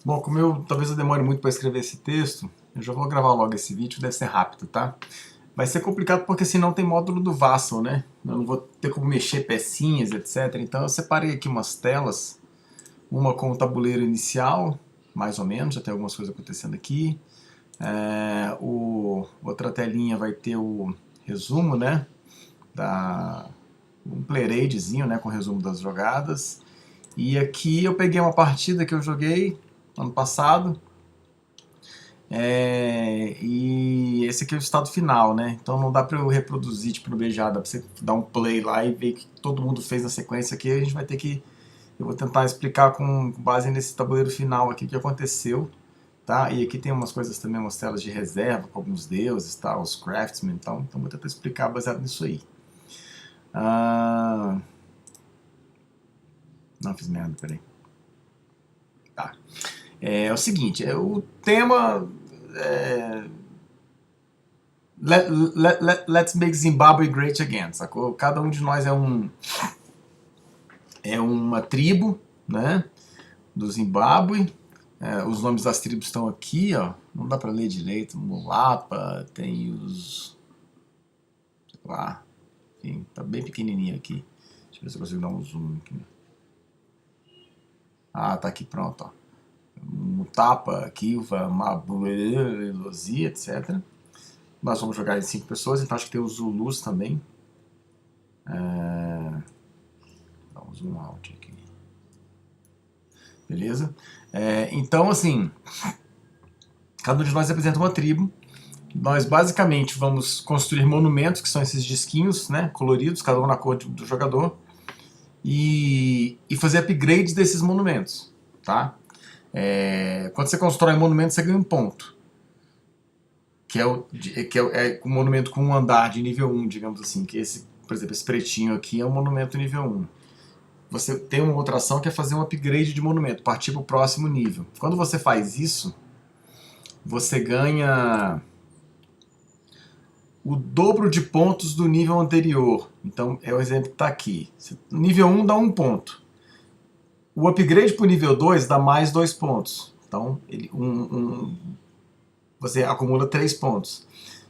Bom, como talvez eu demore muito para escrever esse texto, eu já vou gravar logo esse vídeo, deve ser rápido, tá? Vai ser complicado porque senão tem módulo do Vassal, né? Eu não vou ter como mexer pecinhas, etc. Então eu separei aqui umas telas, uma com o tabuleiro inicial, mais ou menos, já tem algumas coisas acontecendo aqui. Outra telinha vai ter o resumo, né? Um playadezinho, né? Com o resumo das jogadas. E aqui eu peguei uma partida que eu joguei ano passado. E esse aqui é o estado final, né? Então não dá para eu reproduzir tipo no BGA, dá para você dar um play lá e ver o que todo mundo fez na sequência aqui. A gente vai ter que. Eu vou tentar explicar com base nesse tabuleiro final aqui o que aconteceu. Tá? E aqui tem umas coisas também, umas telas de reserva com alguns deuses, tá? Os craftsmen, então vou tentar explicar baseado nisso aí. Não fiz merda, peraí. Tá. É o seguinte, o tema Let's make Zimbabwe great again, sacou? Cada um de nós é uma tribo, né, do Zimbábue. Os nomes das tribos estão aqui, ó. Não dá pra ler direito. Mulapa, tem os... sei lá. Enfim, tá bem pequenininho aqui. Deixa eu ver se eu consigo dar um zoom aqui. Ah, tá aqui, pronto, ó. Mutapa, Kilva, Mabuelozi, etc. Nós vamos jogar em 5 pessoas, então acho que tem os Zulus também. Dá um zoom out aqui. Beleza? Então, assim, cada um de nós representa uma tribo. Nós basicamente vamos construir monumentos, que são esses disquinhos, né, coloridos, cada um na cor do jogador, e fazer upgrades desses monumentos. Tá? Quando você constrói um monumento, você ganha um ponto. Que é um monumento com um andar de nível 1, digamos assim. Que esse, por exemplo, esse pretinho aqui é um monumento nível 1. Você tem uma outra ação que é fazer um upgrade de monumento, partir para o próximo nível. Quando você faz isso, você ganha o dobro de pontos do nível anterior. Então é o exemplo que está aqui. Nível 1 dá 1 ponto. O upgrade para o nível 2 dá mais 2 pontos. Então você acumula 3 pontos.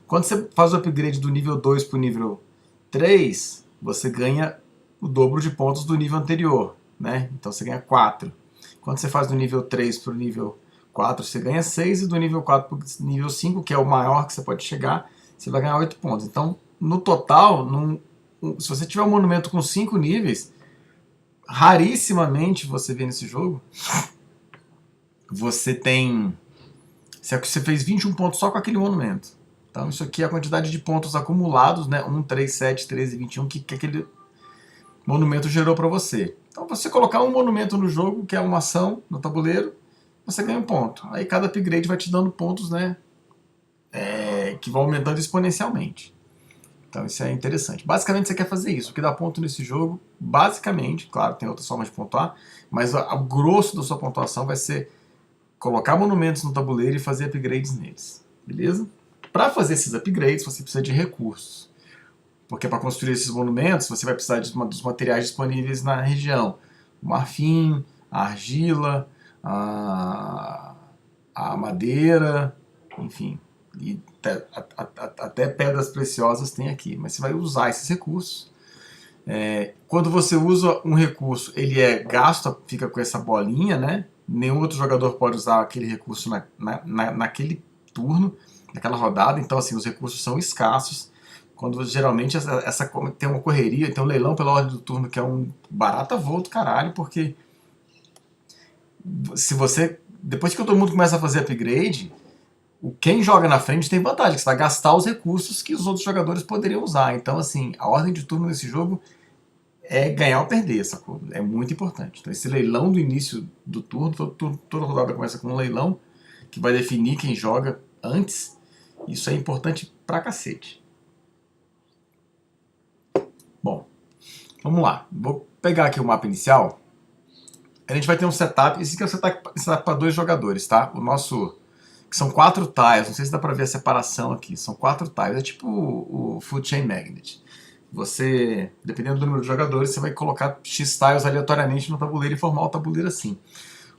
Quando você faz o upgrade do nível 2 para o nível 3, você ganha o dobro de pontos do nível anterior. Né? Então você ganha 4. Quando você faz do nível 3 para o nível 4, você ganha 6. E do nível 4 para o nível 5, que é o maior que você pode chegar, você vai ganhar 8 pontos. Então, no total, se você tiver um monumento com 5 níveis, rarissimamente você vê nesse jogo, você fez 21 pontos só com aquele monumento. Então, isso aqui é a quantidade de pontos acumulados, né? 1, 3, 7, 13, 21, que aquele monumento gerou para você. Então, você colocar um monumento no jogo, que é uma ação no tabuleiro, você ganha um ponto. Aí cada upgrade vai te dando pontos, né? Que vão aumentando exponencialmente. Então isso é interessante. Basicamente você quer fazer isso. O que dá ponto nesse jogo, basicamente, claro, tem outras formas de pontuar, mas o grosso da sua pontuação vai ser colocar monumentos no tabuleiro e fazer upgrades neles. Beleza? Para fazer esses upgrades, você precisa de recursos. Porque para construir esses monumentos, você vai precisar dos materiais disponíveis na região. O marfim, a argila, a madeira, enfim. E até pedras preciosas tem aqui. Mas você vai usar esses recursos. Quando você usa um recurso, ele é gasto, fica com essa bolinha, né? Nenhum outro jogador pode usar aquele recurso naquele turno, naquela rodada. Então, assim, os recursos são escassos. Quando geralmente tem uma correria, tem um leilão pela ordem do turno, que é um barata voo do caralho, porque se você. Depois que todo mundo começa a fazer upgrade, quem joga na frente tem vantagem, que você vai gastar os recursos que os outros jogadores poderiam usar. Então, assim, a ordem de turno nesse jogo é ganhar ou perder, sacou? É muito importante. Então, esse leilão do início do turno, toda rodada começa com um leilão que vai definir quem joga antes. Isso é importante pra cacete. Bom, vamos lá. Vou pegar aqui o mapa inicial. A gente vai ter um setup. Esse aqui é um setup para 2 jogadores, tá? O nosso... que são 4 tiles. Não sei se dá para ver a separação aqui. São 4 tiles. É tipo o Food Chain Magnet. Você, dependendo do número de jogadores, você vai colocar X tiles aleatoriamente no tabuleiro e formar o tabuleiro assim.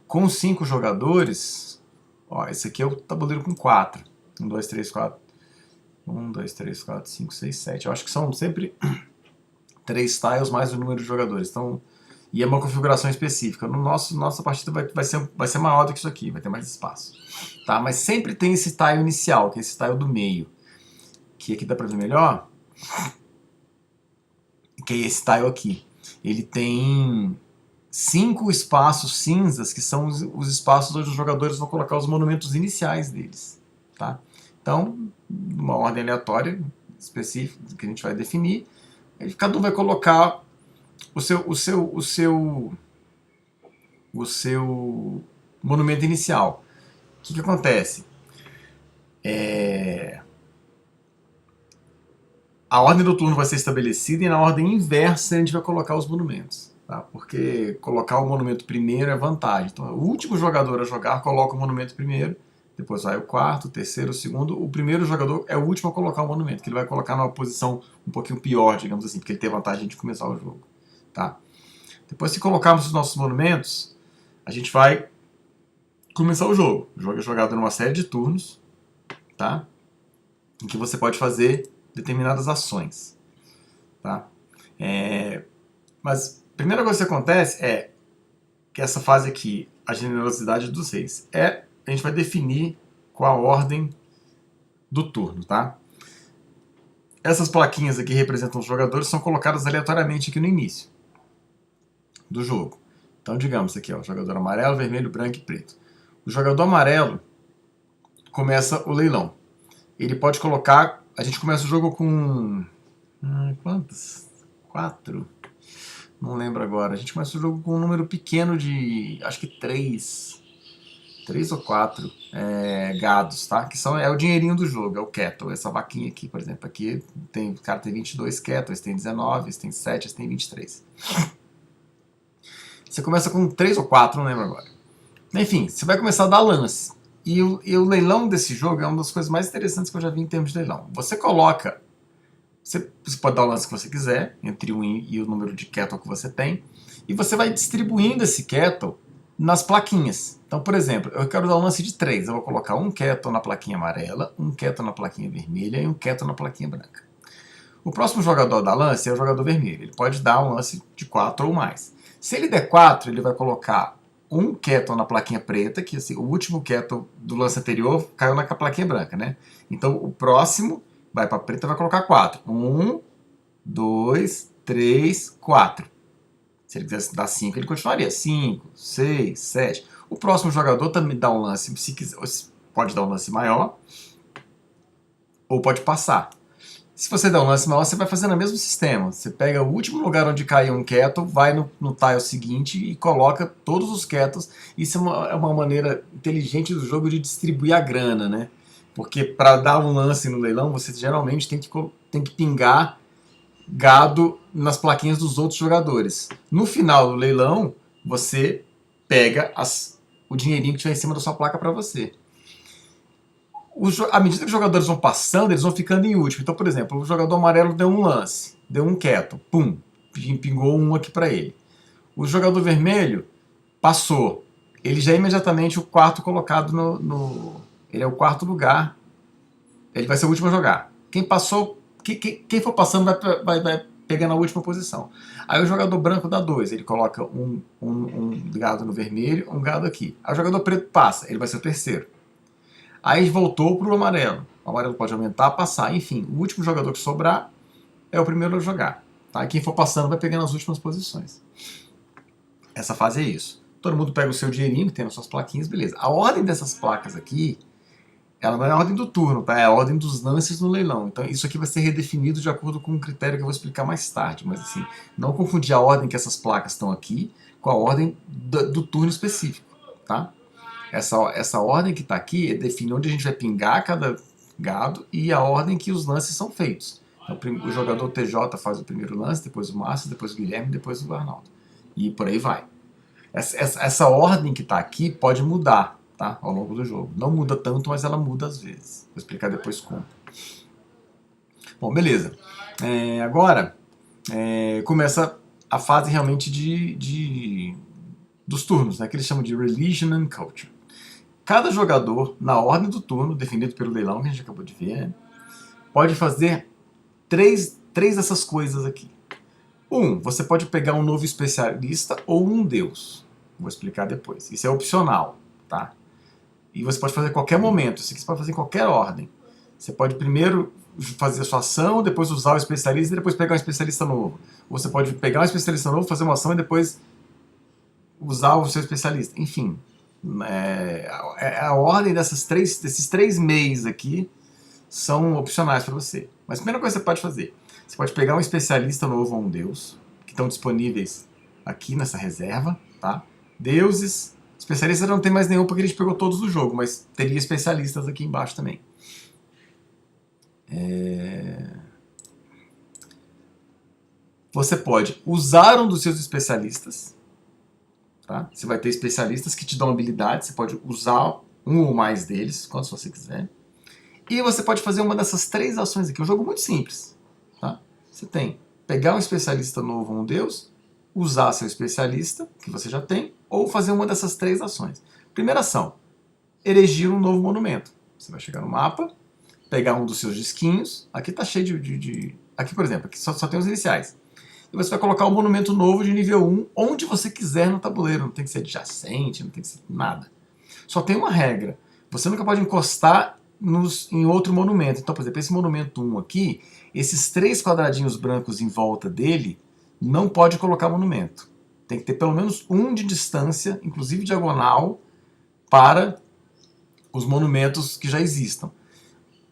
Com 5 jogadores, ó, esse aqui é o tabuleiro com 4. 1, 2, 3, 4. 1, 2, 3, 4, 5, 6, 7. Eu acho que são sempre 3 tiles mais o número de jogadores. Então, e é uma configuração específica. Nossa partida vai ser maior do que isso aqui, vai ter mais espaço. Tá? Mas sempre tem esse tile inicial, que é esse tile do meio. Que aqui dá pra ver melhor. Que é esse tile aqui. Ele tem 5 espaços cinzas, que são os espaços onde os jogadores vão colocar os monumentos iniciais deles. Tá? Então, uma ordem aleatória específica que a gente vai definir, cada um vai colocar o seu monumento inicial. O que acontece? A ordem do turno vai ser estabelecida e na ordem inversa a gente vai colocar os monumentos. Tá? Porque colocar o monumento primeiro é vantagem. Então, o último jogador a jogar coloca o monumento primeiro, depois vai o quarto, o terceiro, o segundo. O primeiro jogador é o último a colocar o monumento, que ele vai colocar numa posição um pouquinho pior, digamos assim, porque ele tem vantagem de começar o jogo. Tá? Depois, se colocarmos os nossos monumentos, a gente vai começar o jogo. O jogo é jogado numa série de turnos, tá? Em que você pode fazer determinadas ações. Tá? Mas a primeira coisa que acontece é que essa fase aqui, a generosidade dos reis, a gente vai definir qual a ordem do turno. Tá? Essas plaquinhas aqui representam os jogadores, são colocadas aleatoriamente aqui no início do jogo. Então, digamos aqui, ó, jogador amarelo, vermelho, branco e preto. O jogador amarelo começa o leilão. Ele pode colocar... A gente começa o jogo com... quantos? 4? Não lembro agora. A gente começa o jogo com um número pequeno de... Acho que 3 ou 4 gados, tá? Que é o dinheirinho do jogo, é o cattle. Essa vaquinha aqui, por exemplo. Aqui o cara tem 22 cattle, esse tem 19, esse tem 7, esse tem 23. Você começa com 3 ou 4, não lembro agora. Enfim, você vai começar a dar lance. E o leilão desse jogo é uma das coisas mais interessantes que eu já vi em termos de leilão. Você coloca... Você pode dar o lance que você quiser, entre 1 e o número de cattle que você tem. E você vai distribuindo esse cattle nas plaquinhas. Então, por exemplo, eu quero dar um lance de 3. Eu vou colocar um cattle na plaquinha amarela, um cattle na plaquinha vermelha e um cattle na plaquinha branca. O próximo jogador da lance é o jogador vermelho. Ele pode dar um lance de 4 ou mais. Se ele der 4, ele vai colocar um cattle na plaquinha preta, que assim, o último cattle do lance anterior caiu na plaquinha branca, né? Então o próximo vai para preta e vai colocar 4. 1, 2, 3, 4. Se ele quisesse dar 5, ele continuaria. 5, 6, 7. O próximo jogador também dá um lance, se quiser, pode dar um lance maior, ou pode passar. Se você der um lance maior, você vai fazendo o mesmo sistema. Você pega o último lugar onde caiu um cattle, vai no tile seguinte e coloca todos os cattles. Isso é uma maneira inteligente do jogo de distribuir a grana, né? Porque para dar um lance no leilão, você geralmente tem que pingar gado nas plaquinhas dos outros jogadores. No final do leilão, você pega o dinheirinho que tiver em cima da sua placa para você. À medida que os jogadores vão passando, eles vão ficando em último. Então, por exemplo, o jogador amarelo deu um lance, deu um cattle, pum, pingou um aqui para ele. O jogador vermelho passou. Ele já é imediatamente o quarto colocado ele é o quarto lugar. Ele vai ser o último a jogar. Quem passou, quem for passando vai pegar na última posição. Aí o jogador branco dá 2. Ele coloca um gado no vermelho, um gado aqui. Aí o jogador preto passa. Ele vai ser o terceiro. Aí voltou para o amarelo. O amarelo pode aumentar, passar. Enfim, o último jogador que sobrar é o primeiro a jogar. Tá? E quem for passando vai pegando as últimas posições. Essa fase é isso. Todo mundo pega o seu dinheirinho, que tem nas suas plaquinhas, beleza. A ordem dessas placas aqui, ela não é a ordem do turno, tá? É a ordem dos lances no leilão. Então isso aqui vai ser redefinido de acordo com um critério que eu vou explicar mais tarde. Mas assim, não confundir a ordem que essas placas estão aqui com a ordem do turno específico, tá? Essa ordem que está aqui define onde a gente vai pingar cada gado e a ordem que os lances são feitos. Então, o jogador TJ faz o primeiro lance, depois o Márcio, depois o Guilherme, depois o Arnaldo. E por aí vai. Essa ordem que está aqui pode mudar, tá, ao longo do jogo. Não muda tanto, mas ela muda às vezes. Vou explicar depois como. Bom, beleza. Agora começa a fase realmente de dos turnos, né, que eles chamam de Religion and Culture. Cada jogador, na ordem do turno, definido pelo leilão que a gente acabou de ver, pode fazer três dessas coisas aqui. Você pode pegar um novo especialista ou um deus. Vou explicar depois. Isso é opcional, tá? E você pode fazer a qualquer momento. Isso aqui você pode fazer em qualquer ordem. Você pode primeiro fazer a sua ação, depois usar o especialista e depois pegar um especialista novo. Ou você pode pegar um especialista novo, fazer uma ação e depois usar o seu especialista. Enfim, a ordem desses três meios aqui são opcionais para você. Mas a primeira coisa que você pode fazer, você pode pegar um especialista novo ou um deus, que estão disponíveis aqui nessa reserva, tá? Deuses, especialistas não tem mais nenhum porque a gente pegou todos do jogo, mas teria especialistas aqui embaixo também. Você pode usar um dos seus especialistas, tá? Você vai ter especialistas que te dão habilidades, você pode usar um ou mais deles, quantos você quiser. E você pode fazer uma dessas três ações aqui. É um jogo muito simples, tá? Você tem pegar um especialista novo ou um deus, usar seu especialista, que você já tem, ou fazer uma dessas três ações. Primeira ação, erigir um novo monumento. Você vai chegar no mapa, pegar um dos seus disquinhos. Aqui está cheio Aqui, por exemplo, aqui só tem os iniciais. E você vai colocar um monumento novo de nível 1 onde você quiser no tabuleiro. Não tem que ser adjacente, não tem que ser nada. Só tem uma regra. Você nunca pode encostar em outro monumento. Então, por exemplo, esse monumento 1 aqui, esses 3 quadradinhos brancos em volta dele, não pode colocar monumento. Tem que ter pelo menos um de distância, inclusive diagonal, para os monumentos que já existam.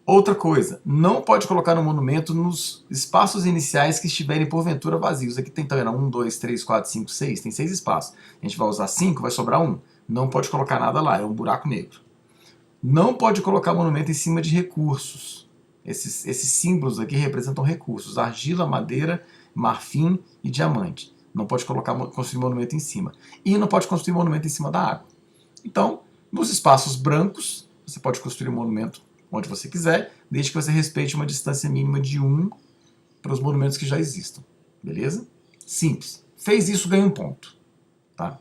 Outra coisa, não pode colocar no monumento nos espaços iniciais que estiverem porventura vazios. Aqui tem, tá vendo? 1, 2, 3, 4, 5, 6, tem 6 espaços. A gente vai usar 5, vai sobrar 1. Não pode colocar nada lá, é um buraco negro. Não pode colocar monumento em cima de recursos. Esses símbolos aqui representam recursos: argila, madeira, marfim e diamante. Não pode construir monumento em cima. E não pode construir monumento em cima da água. Então, nos espaços brancos, você pode construir um monumento onde você quiser, desde que você respeite uma distância mínima de 1 para os monumentos que já existam. Beleza? Simples. Fez isso, ganha um ponto. Tá?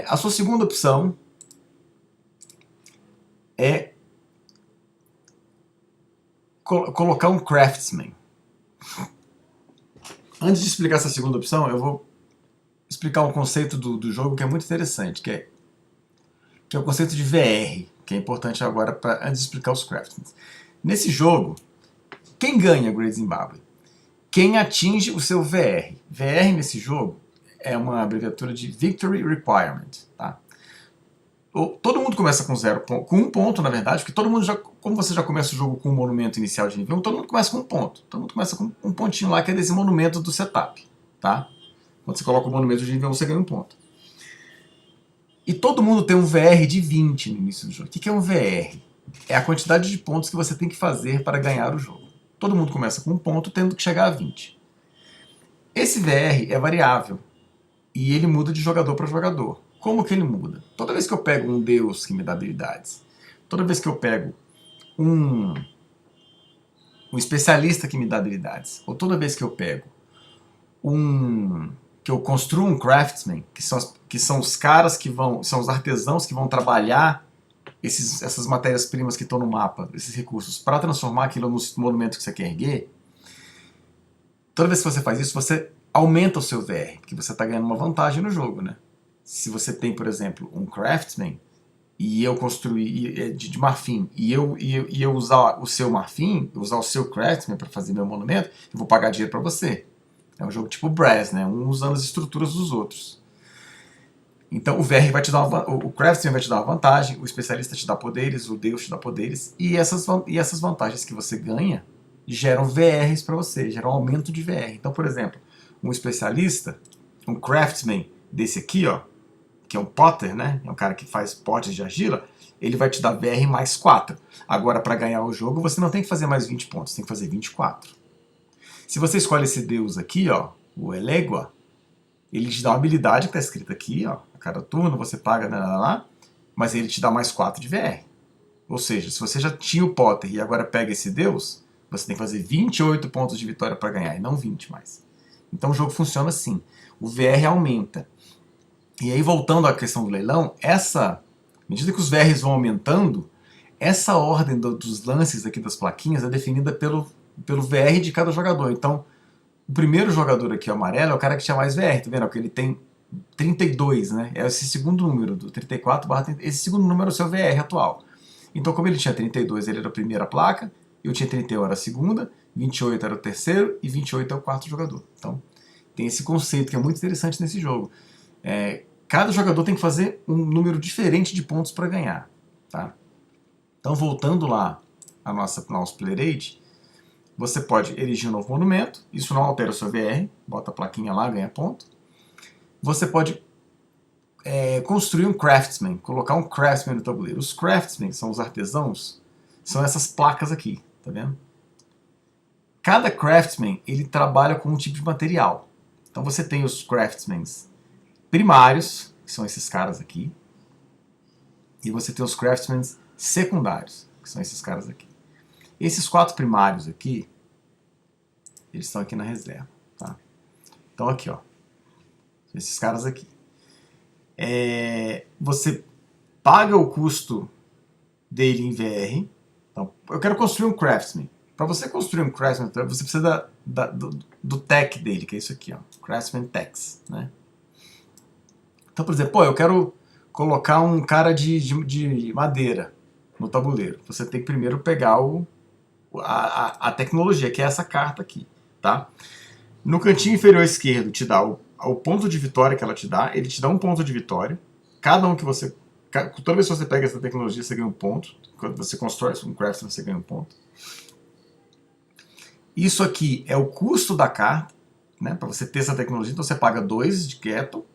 A sua segunda opção é colocar um craftsman. Antes de explicar essa segunda opção, eu vou explicar um conceito do jogo que é muito interessante, que é o conceito de VR, que é importante agora antes de explicar os craftsmen. Nesse jogo, quem ganha Great Zimbabwe? Quem atinge o seu VR. VR nesse jogo é uma abreviatura de Victory Requirement. Tá? Todo mundo começa com 0 ponto, com 1 ponto, na verdade, porque todo mundo como você já começa o jogo com um monumento inicial de nível 1, todo mundo começa com 1 ponto. Todo mundo começa com um pontinho lá, que é desse monumento do setup. Tá? Quando você coloca o monumento de nível 1, você ganha 1 ponto. E todo mundo tem um VR de 20 no início do jogo. O que é um VR? É a quantidade de pontos que você tem que fazer para ganhar o jogo. Todo mundo começa com 1 ponto, tendo que chegar a 20. Esse VR é variável e ele muda de jogador para jogador. Como que ele muda? Toda vez que eu pego um deus que me dá habilidades, toda vez que eu pego um especialista que me dá habilidades, ou toda vez que eu pego que eu construo um craftsman, que são os caras são os artesãos que vão trabalhar essas matérias-primas que estão no mapa, esses recursos, para transformar aquilo no monumento que você quer erguer. Toda vez que você faz isso, você aumenta o seu VR, porque você está ganhando uma vantagem no jogo, né? Se você tem, por exemplo, um craftsman, e eu construir de marfim, e eu usar o seu marfim, usar o seu craftsman para fazer meu monumento, eu vou pagar dinheiro para você. É um jogo tipo Brass, né? Um usando as estruturas dos outros. Então o VR vai te dar o craftsman vai te dar uma vantagem, o especialista te dá poderes, o deus te dá poderes, e essas vantagens que você ganha geram VRs para você, geram aumento de VR. Então, por exemplo, um especialista, um craftsman desse aqui, ó, que é um potter, né? É um cara que faz potes de argila, ele vai te dar VR mais 4. Agora, para ganhar o jogo, você não tem que fazer mais 20 pontos, tem que fazer 24. Se você escolhe esse deus aqui, ó, o Elegua, ele te dá uma habilidade que está escrita aqui, ó, a cada turno você paga, mas ele te dá mais 4 de VR. Ou seja, se você já tinha o Potter e agora pega esse deus, você tem que fazer 28 pontos de vitória para ganhar, e não 20 mais. Então o jogo funciona assim. o VR aumenta. E aí, voltando à questão do leilão, à medida que os VRs vão aumentando, essa ordem dos lances aqui das plaquinhas é definida pelo VR de cada jogador. Então, o primeiro jogador aqui, o amarelo, é o cara que tinha mais VR, tá vendo? Porque ele tem 32, né? É esse segundo número, do 34/30, esse segundo número é o seu VR atual. Então, como ele tinha 32, ele era a primeira placa, eu tinha 31, era a segunda, 28 era o terceiro e 28 é o quarto jogador. Então, tem esse conceito que é muito interessante nesse jogo. Cada jogador tem que fazer um número diferente de pontos para ganhar. Tá? Então, voltando lá ao nosso Player Age, você pode erigir um novo monumento, isso não altera o seu VR, bota a plaquinha lá, ganha ponto. Você pode construir um craftsman, colocar um craftsman no tabuleiro. Os craftsmen, são os artesãos, são essas placas aqui, tá vendo? Cada craftsman, ele trabalha com um tipo de material. Então você tem os craftsmans primários, que são esses caras aqui, e você tem os craftsmans secundários, que são esses caras aqui. Esses 4 primários aqui, eles estão aqui na reserva, tá? Então aqui, ó, esses caras aqui. Você paga o custo dele em VR. Então, eu quero construir um craftsman. Para você construir um craftsman, você precisa do tech dele, que é isso aqui, ó, craftsman techs, né? Então, por exemplo, eu quero colocar um cara de madeira no tabuleiro. Você tem que primeiro pegar a tecnologia, que é essa carta aqui, tá? No cantinho inferior esquerdo te dá o ponto de vitória que ela te dá. Ele te dá um ponto de vitória. Cada um que você... Toda vez que você pega essa tecnologia, você ganha um ponto. Quando você constrói um craftsman, você ganha um ponto. Isso aqui é o custo da carta, né? Para você ter essa tecnologia. Então você paga 2 de Kettle,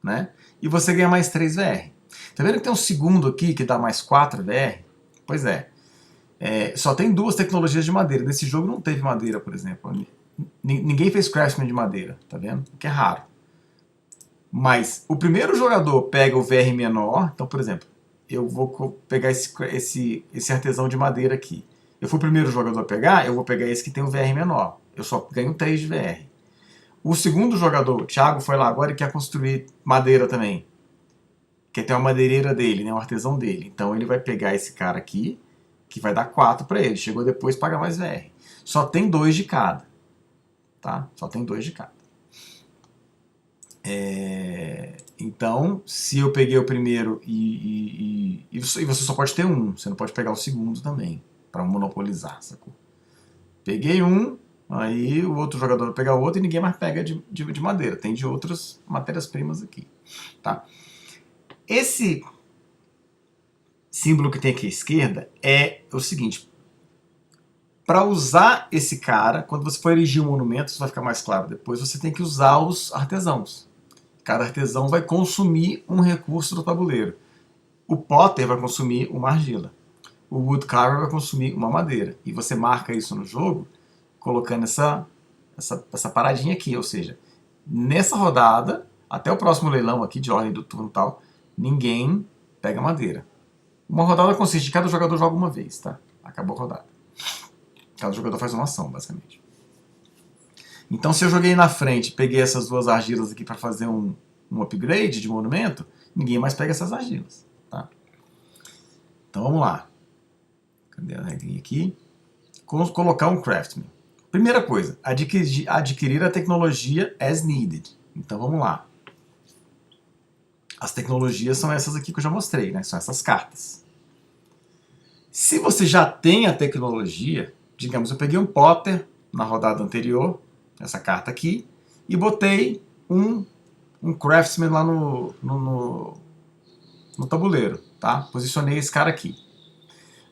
né? E você ganha mais 3 VR. Tá vendo que tem um segundo aqui que dá mais 4 VR? Pois é. Só tem 2 tecnologias de madeira. Nesse jogo não teve madeira, por exemplo. Ninguém fez craftsman de madeira, tá vendo? O que é raro. Mas o primeiro jogador pega o VR menor. Então, por exemplo, eu vou pegar esse artesão de madeira aqui. Eu fui o primeiro jogador a pegar, eu vou pegar esse que tem o VR menor. Eu só ganho 3 de VR. O segundo jogador, o Thiago, foi lá agora e quer construir madeira também. Quer ter uma madeireira dele, né, um artesão dele. Então ele vai pegar esse cara aqui, que vai dar 4 para ele. Chegou depois, paga mais VR. Só tem 2 de cada. Tá? Só tem 2 de cada. Então, se eu peguei o primeiro e você só pode ter um, você não pode pegar o segundo também, para monopolizar, sacou? Peguei um, aí o outro jogador vai pegar o outro e ninguém mais pega de madeira, tem de outras matérias-primas aqui, tá? Esse símbolo que tem aqui à esquerda é o seguinte: para usar esse cara, quando você for erigir um monumento, isso vai ficar mais claro depois, você tem que usar os artesãos. Cada artesão vai consumir um recurso do tabuleiro. O Potter vai consumir uma argila. O Woodcarver vai consumir uma madeira. E você marca isso no jogo colocando essa paradinha aqui. Ou seja, nessa rodada, até o próximo leilão aqui de ordem do turno e tal, ninguém pega madeira. Uma rodada consiste de cada jogador joga uma vez, tá? Acabou a rodada. Cada jogador faz uma ação, basicamente. Então, se eu joguei na frente, peguei essas 2 argilas aqui para fazer um upgrade de monumento, ninguém mais pega essas argilas, tá? Então, vamos lá. Cadê a regrinha aqui? Colocar um craftsman. Primeira coisa, adquirir a tecnologia as needed. Então, vamos lá. As tecnologias são essas aqui que eu já mostrei, né? São essas cartas. Se você já tem a tecnologia, digamos, eu peguei um Potter na rodada anterior, essa carta aqui, e botei um craftsman lá no tabuleiro, tá? Posicionei esse cara aqui.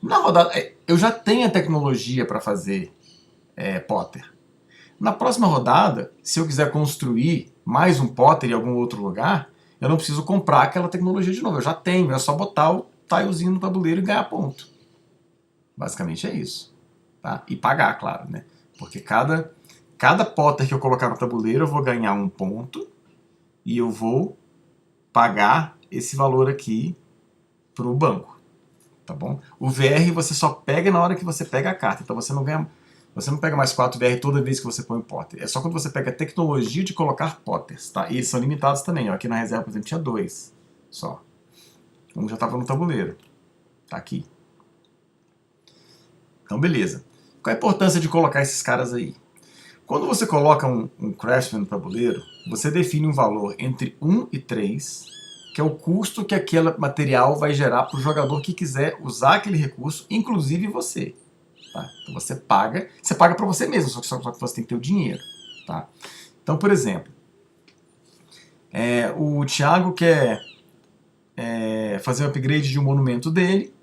Na rodada, eu já tenho a tecnologia para fazer Potter. Na próxima rodada, se eu quiser construir mais um Potter em algum outro lugar, eu não preciso comprar aquela tecnologia de novo. Eu já tenho, é só botar o tilezinho no tabuleiro e ganhar ponto. Basicamente é isso. Tá? E pagar, claro, né? Porque cada Potter que eu colocar no tabuleiro, eu vou ganhar um ponto e eu vou pagar esse valor aqui pro banco. Tá bom? O VR você só pega na hora que você pega a carta. Então você não ganha... Você não pega mais 4VR toda vez que você põe um potter. É só quando você pega a tecnologia de colocar potters, tá? E eles são limitados também, ó. Aqui na reserva, por exemplo, tinha 2 só. Um já estava no tabuleiro. Tá aqui. Então, beleza. Qual a importância de colocar esses caras aí? Quando você coloca um Craftsman no tabuleiro, você define um valor entre 1 e 3, que é o custo que aquele material vai gerar para o jogador que quiser usar aquele recurso, inclusive você. Tá? Então você paga para você mesmo, só que você tem que ter o dinheiro. Tá? Então, por exemplo, o Thiago quer fazer o upgrade de um monumento dele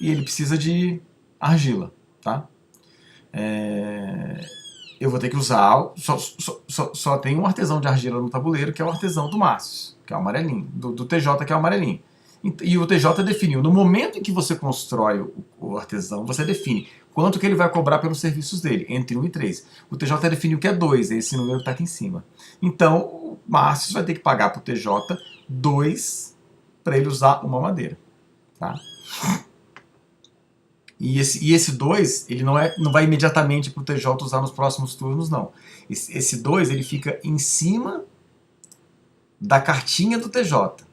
e ele precisa de argila. Tá? Eu vou ter que usar. Só tem um artesão de argila no tabuleiro, que é o artesão do Márcio, que é o amarelinho, do TJ, que é o amarelinho. E o TJ definiu, no momento em que você constrói o artesão, você define quanto que ele vai cobrar pelos serviços dele, entre 1 e 3. O TJ definiu que é 2, esse número que está aqui em cima. Então, o Márcio vai ter que pagar para o TJ 2 para ele usar uma madeira. Tá? E esse 2, ele não vai imediatamente para o TJ usar nos próximos turnos, não. Esse 2, ele fica em cima da cartinha do TJ.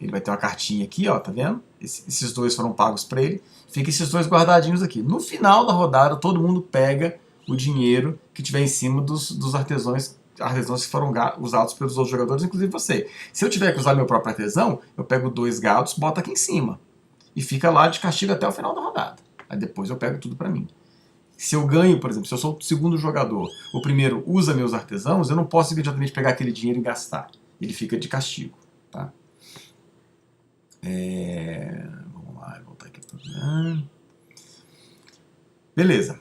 Ele vai ter uma cartinha aqui, ó, tá vendo? Esses 2 foram pagos para ele. Fica esses 2 guardadinhos aqui. No final da rodada, todo mundo pega o dinheiro que tiver em cima dos artesãos que foram usados pelos outros jogadores, inclusive você. Se eu tiver que usar meu próprio artesão, eu pego 2 gatos, boto aqui em cima. E fica lá de castigo até o final da rodada. Aí depois eu pego tudo para mim. Se eu ganho, por exemplo, se eu sou o segundo jogador, o primeiro usa meus artesãos, eu não posso imediatamente pegar aquele dinheiro e gastar. Ele fica de castigo. Tá? Vamos lá, voltar aqui para... Beleza.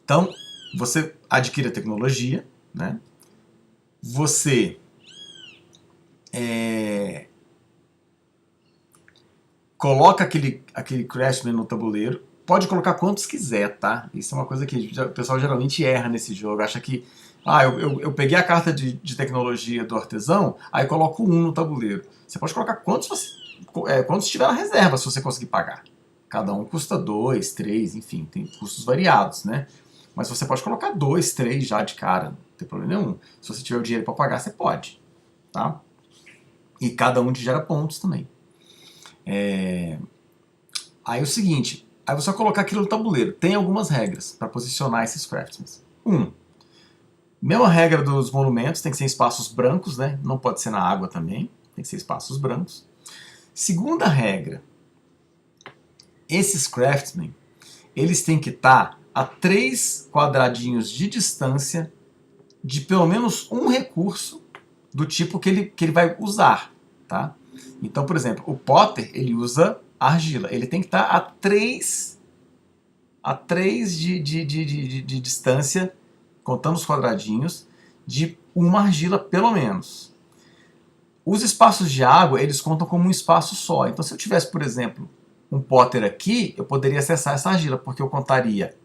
Então, você adquire a tecnologia, né? Você coloca aquele Craftsman no tabuleiro. Pode colocar quantos quiser, tá? Isso é uma coisa que o pessoal geralmente erra nesse jogo. Acha que, eu peguei a carta de tecnologia do artesão, aí coloco 1 no tabuleiro. Você pode colocar quantos tiver na reserva, se você conseguir pagar. Cada um custa 2, 3, enfim, tem custos variados, né? Mas você pode colocar 2, 3 já de cara, não tem problema nenhum. Se você tiver o dinheiro para pagar, você pode, tá? E cada um te gera pontos também. Aí é o seguinte, aí você vai colocar aquilo no tabuleiro. Tem algumas regras para posicionar esses Craftsmen. Mesma regra dos monumentos, tem que ser em espaços brancos, né? Não pode ser na água também, tem que ser espaços brancos. Segunda regra, esses Craftsmen, eles têm que estar a 3 quadradinhos de distância de pelo menos um recurso do tipo que ele vai usar, tá? Então, por exemplo, o Potter, ele usa argila. Ele tem que estar a 3 de distância, contando os quadradinhos, de uma argila pelo menos. Os espaços de água, eles contam como um espaço só. Então, se eu tivesse, por exemplo, um Potter aqui, eu poderia acessar essa argila, porque eu contaria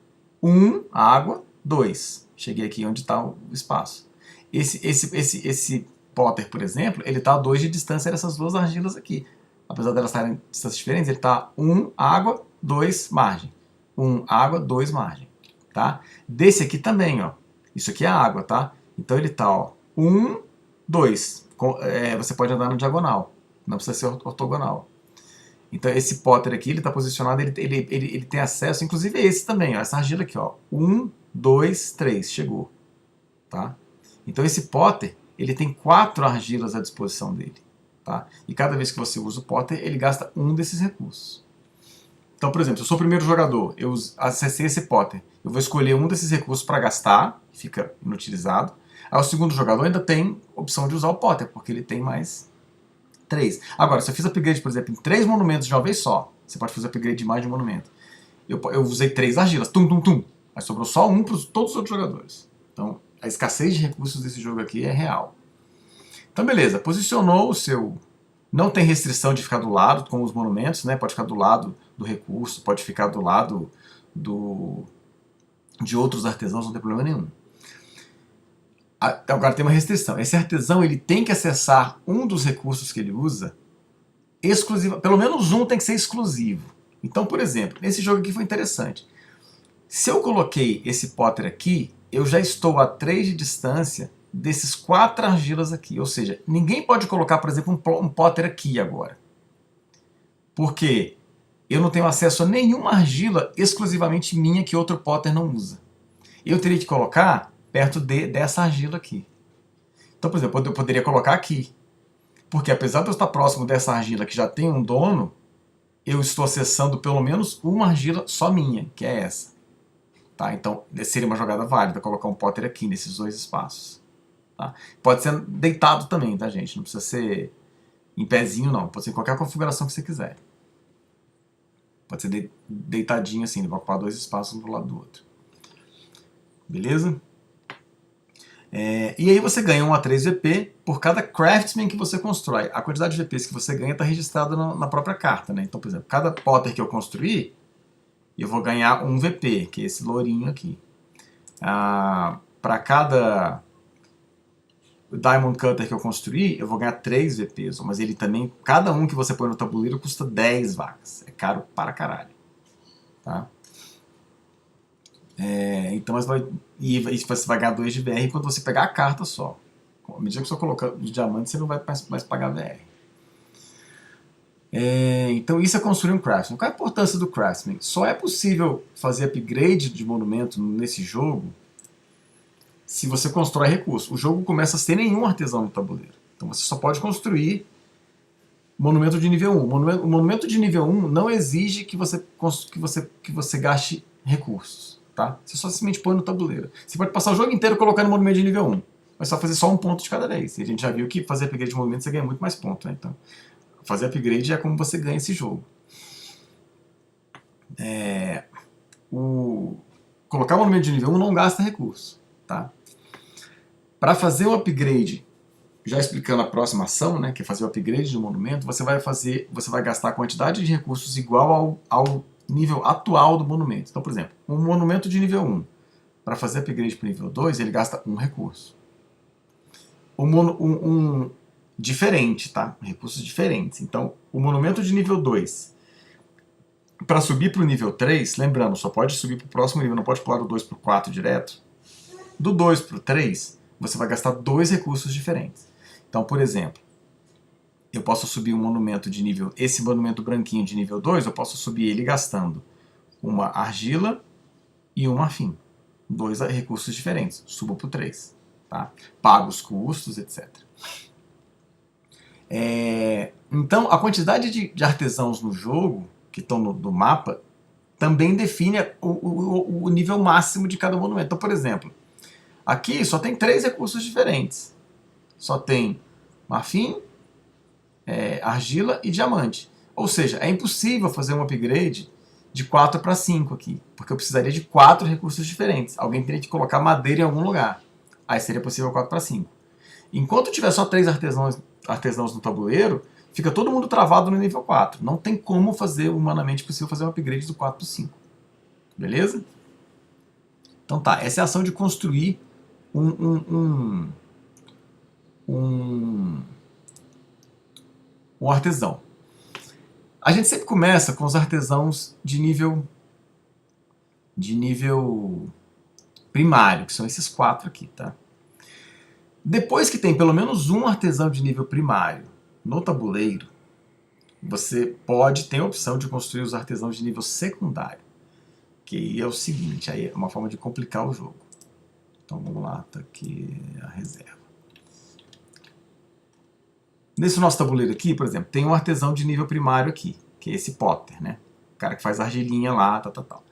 1, água, 2. Cheguei aqui onde está o espaço. Esse Potter, por exemplo, ele está a 2 de distância dessas 2 argilas aqui. Apesar delas estarem em distâncias diferentes, ele está 1, água, 2, margem. 1, água, 2, margem. Tá? Desse aqui também, ó. Isso aqui é água, tá? Então ele está, ó, 1, 2. Você pode andar na diagonal. Não precisa ser ortogonal. Então esse Potter aqui, ele está posicionado, ele tem acesso, inclusive esse também, ó, essa argila aqui, ó. 1, 2, 3, chegou. Tá? Então esse Potter, ele tem 4 argilas à disposição dele. Tá? E cada vez que você usa o Potter, ele gasta um desses recursos. Então, por exemplo, se eu sou o primeiro jogador, eu acessei esse Potter, eu vou escolher um desses recursos para gastar, que fica inutilizado. Aí o segundo jogador ainda tem opção de usar o Potter, porque ele tem mais 3. Agora, se eu fiz upgrade, por exemplo, em 3 monumentos de uma vez só, você pode fazer upgrade de mais de um monumento. Eu usei 3 argilas, tum, tum, tum. Aí sobrou só um para todos os outros jogadores. Então, a escassez de recursos desse jogo aqui é real. Então, beleza, posicionou o seu... Não tem restrição de ficar do lado, como os monumentos, né? Pode ficar do lado do recurso, pode ficar do lado de outros artesãos, não tem problema nenhum. Agora tem uma restrição. Esse artesão, ele tem que acessar um dos recursos que ele usa exclusivo. Pelo menos um tem que ser exclusivo. Então, por exemplo, nesse jogo aqui foi interessante. Se eu coloquei esse Potter aqui, eu já estou a 3 de distância desses 4 argilas aqui. Ou seja, ninguém pode colocar, por exemplo, um Potter aqui agora. Porque eu não tenho acesso a nenhuma argila exclusivamente minha que outro Potter não usa. Eu teria que colocar perto dessa argila aqui. Então, por exemplo, eu poderia colocar aqui. Porque apesar de eu estar próximo dessa argila que já tem um dono, eu estou acessando pelo menos uma argila só minha, que é essa. Tá? Então, seria uma jogada válida colocar um Potter aqui nesses 2 espaços. Tá? Pode ser deitado também, tá, gente? Não precisa ser em pezinho, não. Pode ser em qualquer configuração que você quiser. Pode ser deitadinho assim, ele vai ocupar 2 espaços um do lado do outro. Beleza? E aí você ganha 1 a 3 VP por cada Craftsman que você constrói. A quantidade de VPs que você ganha está registrada na própria carta, né? Então, por exemplo, cada Potter que eu construir, eu vou ganhar 1 VP, que é esse lourinho aqui. Para cada Diamond Cutter que eu construir, eu vou ganhar 3 VPs. Mas ele também, cada um que você põe no tabuleiro custa 10 vacas. É caro para caralho. Tá? Então você vai ganhar 2 de VR quando você pegar a carta só. À medida que você colocar os diamantes, você não vai mais pagar VR. Então isso é construir um Craftsman. Qual é a importância do Craftsman? Só é possível fazer upgrade de monumento nesse jogo se você constrói recursos. O jogo começa sem nenhum artesão no tabuleiro. Então você só pode construir monumento de nível 1. O monumento de nível 1 não exige que você gaste recursos. Tá? Você só simplesmente põe no tabuleiro. Você pode passar o jogo inteiro colocando monumento de nível 1, mas só fazer só um ponto de cada vez. E a gente já viu que fazer upgrade de monumento você ganha muito mais pontos. Né? Então, fazer upgrade é como você ganha esse jogo. Colocar monumento de nível 1 não gasta recurso. Tá? Para fazer um upgrade, já explicando a próxima ação, né, que é fazer o upgrade de monumento, você vai gastar a quantidade de recursos igual ao nível atual do monumento. Então, por exemplo, um monumento de nível 1, para fazer upgrade para o nível 2, ele gasta 1 recurso. Diferente, tá? Recursos diferentes. Então, o monumento de nível 2, para subir para o nível 3, lembrando, só pode subir para o próximo nível, não pode pular do 2 para o 4 direto. Do 2 para o 3, você vai gastar 2 recursos diferentes. Então, por exemplo, eu posso subir um monumento de nível... Esse monumento branquinho de nível 2, eu posso subir ele gastando uma argila e um marfim. 2 recursos diferentes. Subo para o 3. Tá? Pago os custos, etc. Então, a quantidade de artesãos no jogo, que estão no mapa, também define o nível máximo de cada monumento. Então, por exemplo, aqui só tem 3 recursos diferentes. Só tem marfim, argila e diamante. Ou seja, é impossível fazer um upgrade de 4 para 5 aqui, porque eu precisaria de 4 recursos diferentes. Alguém teria que colocar madeira em algum lugar. Aí seria possível 4 para 5. Enquanto tiver só 3 artesãos no tabuleiro, fica todo mundo travado no nível 4. Não tem como fazer, humanamente possível, fazer um upgrade do 4 para o 5. Beleza? Então tá, essa é a ação de construir um artesão. A gente sempre começa com os artesãos de nível primário, que são esses 4 aqui, tá? Depois que tem pelo menos um artesão de nível primário no tabuleiro, você ter a opção de construir os artesãos de nível secundário, que é o seguinte, aí é uma forma de complicar o jogo. Então vamos lá, tá aqui a reserva. Nesse nosso tabuleiro aqui, por exemplo, tem um artesão de nível primário aqui, que é esse Potter, né? O cara que faz argilinha lá, tal.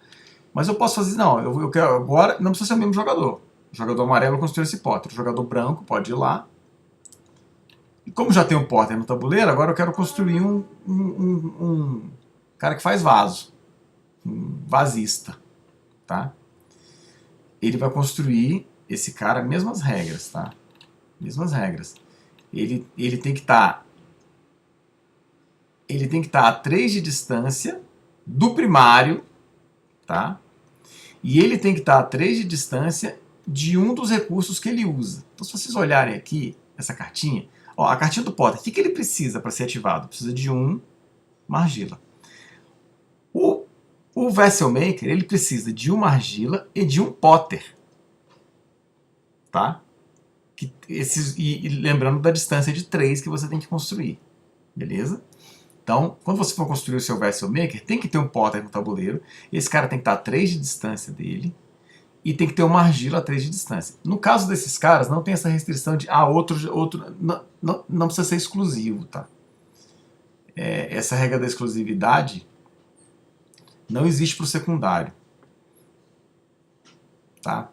Mas eu posso fazer, não, eu quero agora, não precisa ser o mesmo jogador. O jogador amarelo construiu esse Potter, o jogador branco pode ir lá. E como já tem um Potter no tabuleiro, agora eu quero construir um cara que faz vaso, um vasista, tá? Ele vai construir esse cara, mesmas regras, tá? Mesmas regras. Ele tem que estar a 3 de distância do primário, tá? E ele tem que estar a 3 de distância de um dos recursos que ele usa. Então, se vocês olharem aqui, essa cartinha, ó, a cartinha do Potter, o que ele precisa para ser ativado? Precisa de uma argila. O Vessel Maker, ele precisa de uma argila e de um potter, tá? E lembrando da distância de 3 que você tem que construir, beleza? Então, quando você for construir o seu Vessel Maker, tem que ter um potter no tabuleiro, esse cara tem que estar a 3 de distância dele, e tem que ter uma argila a 3 de distância. No caso desses caras, não tem essa restrição de outro não precisa ser exclusivo, tá? Essa regra da exclusividade não existe para o secundário, tá?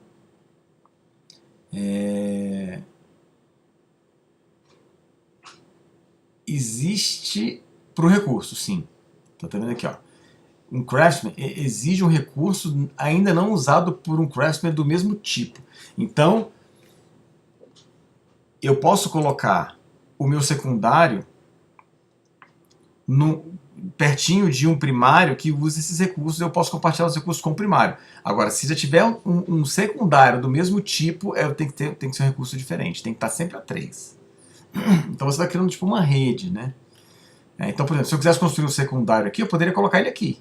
Existe para o recurso, sim. Tá vendo aqui, ó. Um craftsman exige um recurso ainda não usado por um craftsman do mesmo tipo. Então, eu posso colocar o meu secundário pertinho de um primário que use esses recursos, eu posso compartilhar os recursos com o primário. Agora, se já tiver um secundário do mesmo tipo, tem que ser um recurso diferente, tem que estar sempre a 3. Então você vai criando tipo uma rede, né? Então, por exemplo, se eu quisesse construir um secundário aqui, eu poderia colocar ele aqui.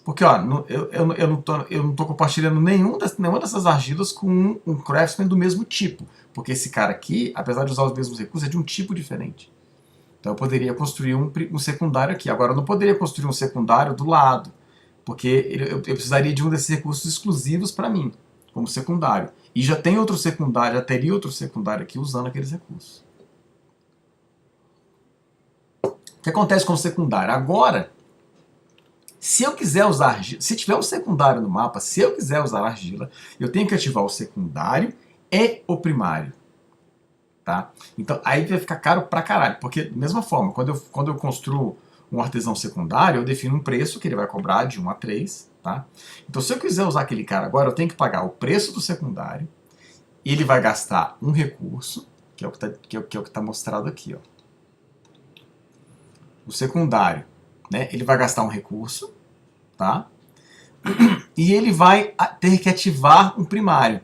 Porque, ó, eu não tô compartilhando nenhuma dessas argilas com um craftsman do mesmo tipo. Porque esse cara aqui, apesar de usar os mesmos recursos, é de um tipo diferente. Então eu poderia construir um secundário aqui. Agora eu não poderia construir um secundário do lado. Porque eu precisaria de um desses recursos exclusivos para mim, como secundário. E já tem outro secundário, já teria outro secundário aqui usando aqueles recursos. O que acontece com o secundário? Agora, se eu quiser usar argila, se tiver um secundário no mapa, se eu quiser usar argila, eu tenho que ativar o secundário e o primário. Tá? Então aí vai ficar caro pra caralho, porque da mesma forma, quando eu construo um artesão secundário, eu defino um preço que ele vai cobrar de 1 a 3. Tá? Então se eu quiser usar aquele cara agora, eu tenho que pagar o preço do secundário, ele vai gastar um recurso, que é o que está mostrado aqui. Ó. O secundário, né, ele vai gastar um recurso, tá? E ele vai ter que ativar um primário.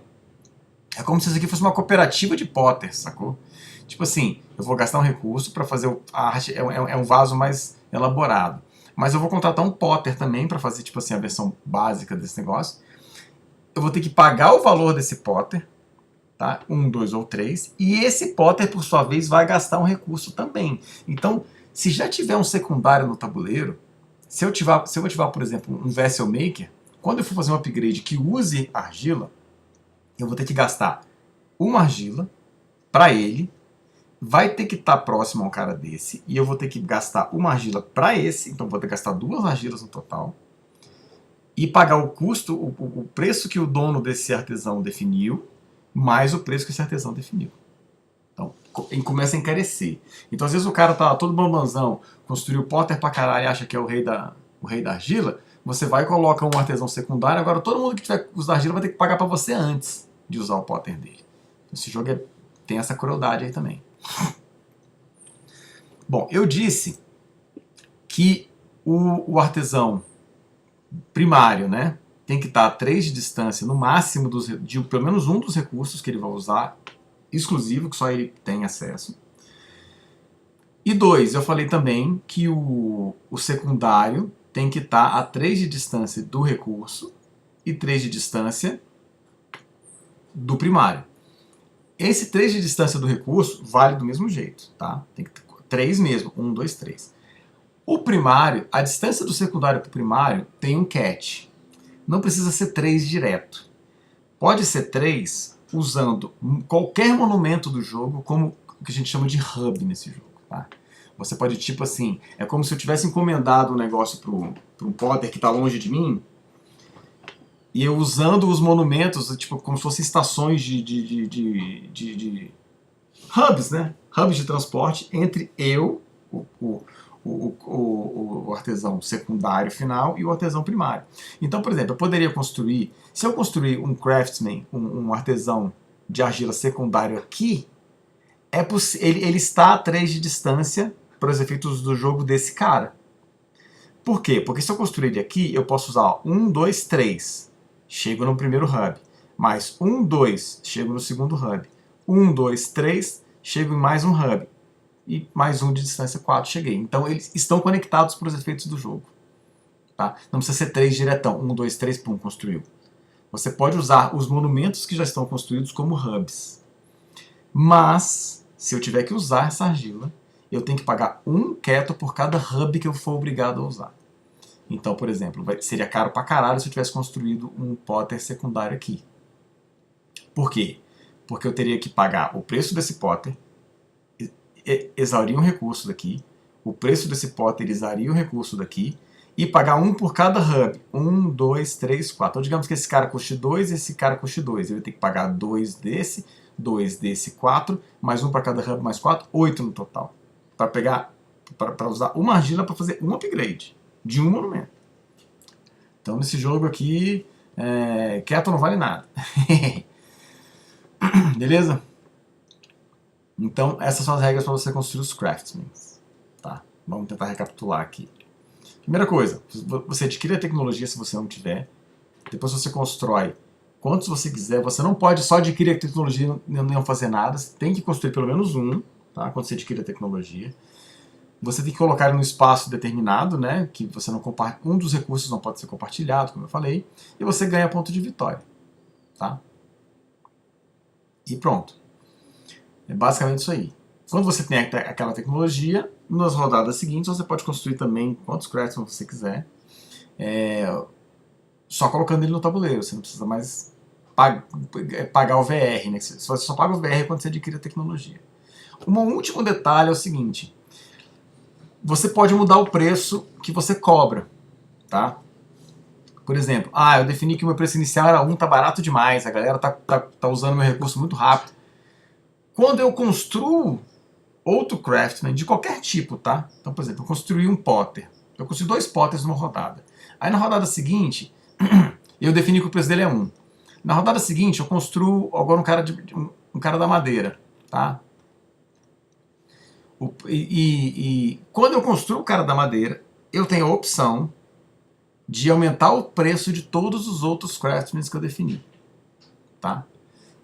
É como se isso aqui fosse uma cooperativa de potters, sacou? Tipo assim, eu vou gastar um recurso para fazer a arte, é um vaso mais elaborado. Mas eu vou contratar um potter também para fazer, tipo assim, a versão básica desse negócio. Eu vou ter que pagar o valor desse potter, tá? 1, 2 ou 3. E esse potter, por sua vez, vai gastar um recurso também. Então, se já tiver um secundário no tabuleiro, se eu ativar, por exemplo, um Vessel Maker, quando eu for fazer um upgrade que use argila, eu vou ter que gastar uma argila para ele, vai ter que estar próximo a um cara desse, e eu vou ter que gastar uma argila para esse, então vou ter que gastar 2 argilas no total, e pagar o custo, o preço que o dono desse artesão definiu, mais o preço que esse artesão definiu. Então, começa a encarecer. Então, às vezes o cara tá todo bambanzão, construiu potter pra caralho e acha que é o rei da argila, você vai e coloca um artesão secundário, agora todo mundo que tiver que usar argila vai ter que pagar para você antes de usar o potter dele. Esse jogo tem essa crueldade aí também. Bom, eu disse que o artesão primário, né, tem que estar a 3 de distância no máximo de pelo menos um dos recursos que ele vai usar, exclusivo, que só ele tem acesso. E 2, eu falei também que o secundário tem que estar a 3 de distância do recurso e 3 de distância do primário. Esse 3 de distância do recurso vale do mesmo jeito, tá? Tem que ter 3 mesmo, 1, 2, 3. O primário, a distância do secundário para o primário tem um catch. Não precisa ser 3 direto. Pode ser 3 usando qualquer monumento do jogo como o que a gente chama de hub nesse jogo, tá? Você pode, tipo assim, é como se eu tivesse encomendado um negócio para um potter que está longe de mim, e eu usando os monumentos, tipo, como se fossem estações de hubs, né? Hubs de transporte entre eu, o artesão secundário final e o artesão primário. Então, por exemplo, eu poderia construir, se eu construir um craftsman, um artesão de argila secundário aqui, ele está a 3 de distância para os efeitos do jogo desse cara. Por quê? Porque se eu construir ele aqui, eu posso usar 1, 2, 3, chego no primeiro hub, mais 1, 2, chego no segundo hub, 1, 2, 3, chego em mais um hub, e mais um de distância 4, cheguei. Então eles estão conectados para os efeitos do jogo. Tá? Não precisa ser 3 diretão, 1, 2, 3, pum, construiu. Você pode usar os monumentos que já estão construídos como hubs. Mas, se eu tiver que usar essa argila, eu tenho que pagar 1 Keto por cada hub que eu for obrigado a usar. Então, por exemplo, seria caro pra caralho se eu tivesse construído um potter secundário aqui. Por quê? Porque eu teria que pagar o preço desse potter, exaurir um recurso daqui, o preço desse potter exaurir um recurso daqui, e pagar 1 por cada hub. 1, 2, 3, 4. Então, digamos que esse cara custe 2 e esse cara custe 2. Eu vou ter que pagar 2 desse, 4, mais 1 para cada hub, mais 4, 8 no total. Para usar uma argila para fazer um upgrade de um monumento. Então, nesse jogo aqui, Keto não vale nada. Beleza? Então, essas são as regras para você construir os craftsmen. Tá? Vamos tentar recapitular aqui. Primeira coisa, você adquire a tecnologia se você não tiver. Depois você constrói quantos você quiser. Você não pode só adquirir a tecnologia e não fazer nada. Você tem que construir pelo menos um, tá? Quando você adquire a tecnologia. Você tem que colocar ele no espaço determinado, né? Que você não um dos recursos não pode ser compartilhado, como eu falei. E você ganha ponto de vitória. Tá? E pronto. É basicamente isso aí. Quando você tem aquela tecnologia, nas rodadas seguintes você pode construir também quantos craftsmen você quiser, só colocando ele no tabuleiro. Você não precisa mais pagar o VR, né? Você só paga o VR quando você adquire a tecnologia. Um último detalhe é o seguinte: você pode mudar o preço que você cobra, tá? Por exemplo, eu defini que o meu preço inicial era 1, tá barato demais, a galera tá usando meu recurso muito rápido. Quando eu construo outro craftsman de qualquer tipo, tá? Então, por exemplo, eu construí um potter. Eu construí 2 potters numa rodada. Aí na rodada seguinte, eu defini que o preço dele é 1. Na rodada seguinte, eu construo agora um cara da madeira, tá? Quando eu construo o cara da madeira, eu tenho a opção de aumentar o preço de todos os outros craftsmen que eu defini, tá?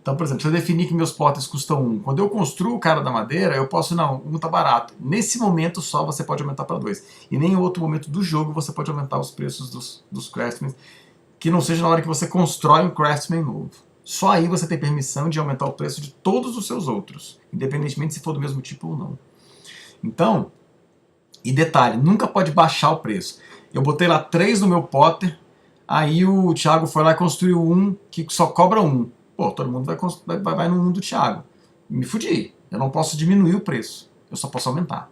Então, por exemplo, se eu definir que meus potters custam 1, quando eu construo o cara da madeira, eu posso, não, 1 tá barato. Nesse momento só você pode aumentar para 2. E nem em outro momento do jogo você pode aumentar os preços dos craftsmen, que não seja na hora que você constrói um craftsman novo. Só aí você tem permissão de aumentar o preço de todos os seus outros, independentemente se for do mesmo tipo ou não. Então, e detalhe, nunca pode baixar o preço. Eu botei lá 3 no meu potter, aí o Thiago foi lá e construiu um que só cobra 1. Pô, todo mundo vai no 1 do Thiago. Me fudi. Eu não posso diminuir o preço. Eu só posso aumentar.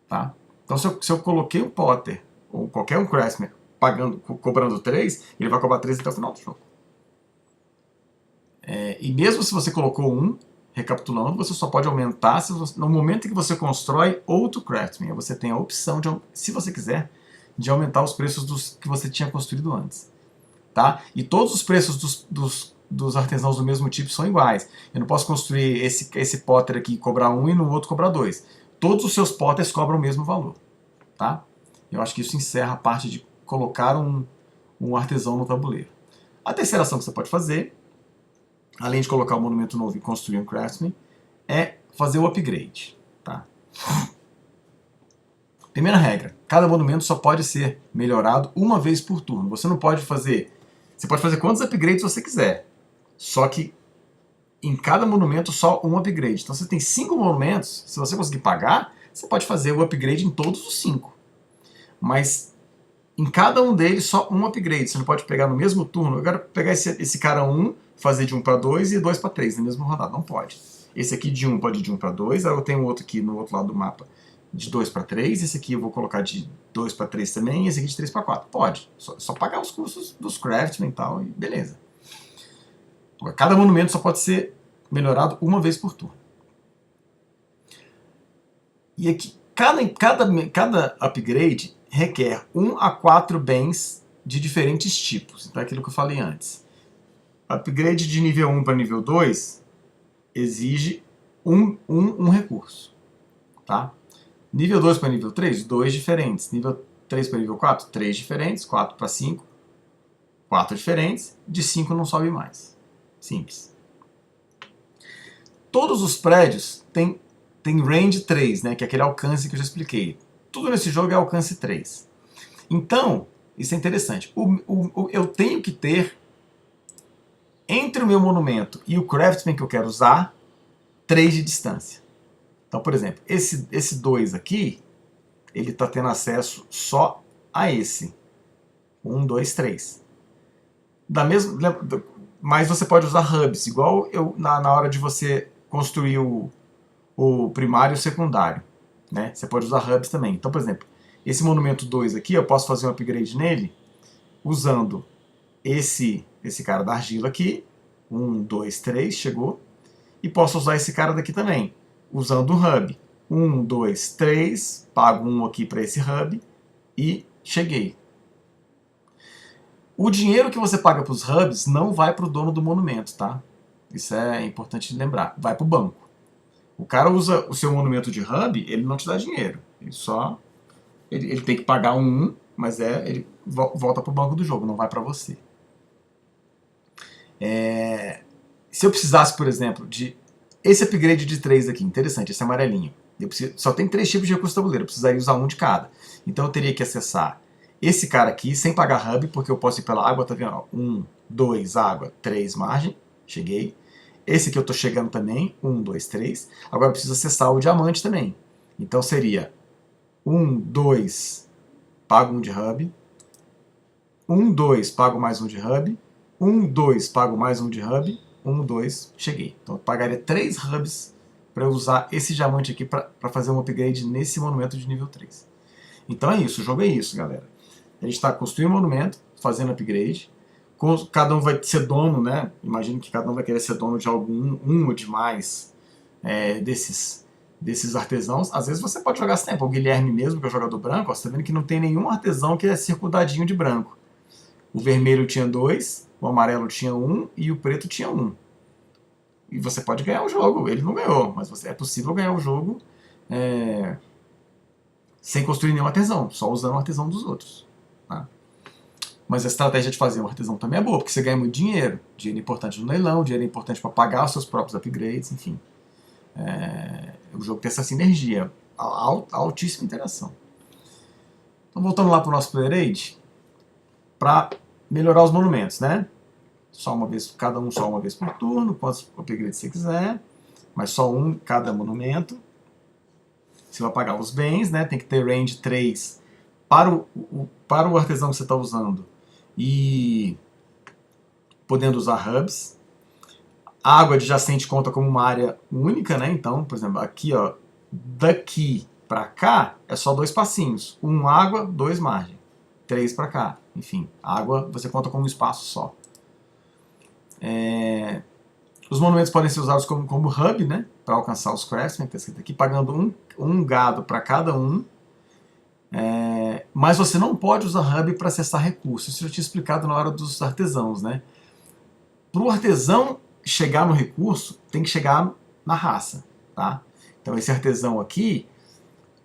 Tá? Então, se eu coloquei um potter, ou qualquer um craftsman, cobrando 3, ele vai cobrar 3 até o final do jogo. E mesmo se você colocou 1, recapitulando, você só pode aumentar no momento em que você constrói outro craftsman. Você tem a opção, se você quiser, de aumentar os preços dos que você tinha construído antes. Tá? E todos os preços dos artesãos do mesmo tipo são iguais. Eu não posso construir esse potter aqui e cobrar 1 e no outro cobrar 2. Todos os seus potters cobram o mesmo valor. Tá? Eu acho que isso encerra a parte de colocar um artesão no tabuleiro. A terceira ação que você pode fazer, além de colocar um monumento novo e construir um craftsman, é fazer o upgrade. Tá? Primeira regra, cada monumento só pode ser melhorado uma vez por turno. Você não pode fazer... Você pode fazer quantos upgrades você quiser. Só que em cada monumento só um upgrade. Então você tem 5 monumentos, se você conseguir pagar, você pode fazer o upgrade em todos os 5. Mas em cada um deles só um upgrade. Você não pode pegar no mesmo turno. Eu quero pegar esse cara 1, fazer de 1 para 2 e 2 para 3 na mesma rodada. Não pode. Esse aqui de 1 pode ir de 1 para 2, aí eu tenho outro aqui no outro lado do mapa de 2 para 3, esse aqui eu vou colocar de 2 para 3 também, e esse aqui de 3 para 4. Pode. Só pagar os custos dos craftsmen e tal, e beleza. Cada monumento só pode ser melhorado uma vez por turno. E aqui, cada upgrade requer 1 a 4 bens de diferentes tipos. Então é aquilo que eu falei antes. Upgrade de nível 1 para nível 2 exige um recurso. Tá? Nível 2 para nível 3, 2 diferentes. Nível 3 para nível 4, 3 diferentes. 4 para 5, 4 diferentes. De 5 não sobe mais. Simples. Todos os prédios têm range 3, né, que é aquele alcance que eu já expliquei. Tudo nesse jogo é alcance 3. Então, isso é interessante. Eu tenho que ter, entre o meu monumento e o Craftsman que eu quero usar, 3 de distância. Então, por exemplo, esse 2 aqui, ele está tendo acesso só a esse. 1, 2, 3. Mas você pode usar hubs, igual na hora de você construir o primário e o secundário. Né? Você pode usar hubs também. Então, por exemplo, esse monumento 2 aqui, eu posso fazer um upgrade nele usando esse cara da argila aqui. 1, 2, 3, chegou. E posso usar esse cara daqui também, usando o hub. 1, 2, 3, pago um aqui para esse hub e cheguei. O dinheiro que você paga para os hubs não vai para o dono do monumento, tá? Isso é importante lembrar. Vai para o banco. O cara usa o seu monumento de hub, ele não te dá dinheiro. Ele tem que pagar mas ele volta para o banco do jogo, não vai para você. Se eu precisasse, por exemplo, de esse upgrade de 3 aqui, interessante, esse amarelinho. Só tem 3 tipos de recurso tabuleiro, eu precisaria usar um de cada. Então eu teria que acessar esse cara aqui sem pagar hub, porque eu posso ir pela água, tá vendo? 1, 2, água, 3, margem, cheguei. Esse aqui eu tô chegando também, 1, 2, 3. Agora eu preciso acessar o diamante também. Então seria 1, 2, pago um de hub. 1, 2, pago mais um de hub. 1, 2, pago mais um de hub. 1, 2, cheguei. Então eu pagaria 3 hubs para eu usar esse diamante aqui para fazer um upgrade nesse monumento de nível 3. Então é isso, o jogo é isso, galera. A gente está construindo um monumento, fazendo upgrade. Cada um vai ser dono, né? Imagino que cada um vai querer ser dono de um ou de mais desses artesãos. Às vezes você pode jogar assim, o Guilherme mesmo, que é o jogador branco, ó, você está vendo que não tem nenhum artesão que é circuladinho de branco. O vermelho tinha 2, o amarelo tinha 1 e o preto tinha 1. E você pode ganhar o jogo. Ele não ganhou, mas é possível ganhar o jogo sem construir nenhum artesão, só usando o artesão dos outros. Tá? Mas a estratégia de fazer um artesão também é boa, porque você ganha muito dinheiro. Dinheiro é importante no leilão, dinheiro é importante para pagar os seus próprios upgrades, enfim. O jogo tem essa sinergia, altíssima interação. Então, voltando lá para o nosso Player Aid, para melhorar os monumentos, né? Só uma vez, cada um só uma vez por turno, quantos upgrades você quiser, mas só um cada monumento. Você vai pagar os bens, né? Tem que ter range 3 para o artesão que você está usando e podendo usar hubs. A água adjacente conta como uma área única, né? Então, por exemplo, aqui, ó, daqui para cá é só 2 passinhos. 1 água, 2 margem. 3 para cá. Enfim, água você conta como um espaço só. Os monumentos podem ser usados como hub, né? Para alcançar os craftsmen, que está escrito aqui, pagando um gado para cada um. Mas você não pode usar hub para acessar recursos. Isso eu tinha explicado na hora dos artesãos, né? Para o artesão chegar no recurso, tem que chegar na raça, tá? Então esse artesão aqui,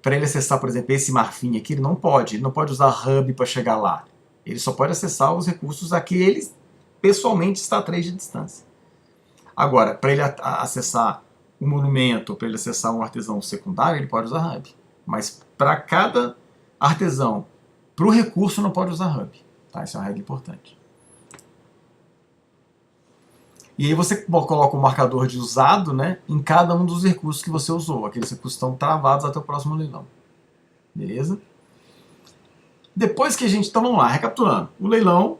para ele acessar, por exemplo, esse marfim aqui, ele não pode usar hub para chegar lá. Ele só pode acessar os recursos a que ele pessoalmente está a 3 de distância. Agora, para ele acessar um monumento, para ele acessar um artesão secundário, ele pode usar hub. Mas para cada artesão, para o recurso, não pode usar hub. Tá? Isso é uma regra importante. E aí você coloca o marcador de usado, né, em cada um dos recursos que você usou. Aqueles recursos estão travados até o próximo leilão. Beleza? Depois que a gente... Então vamos lá, recapitulando. O leilão,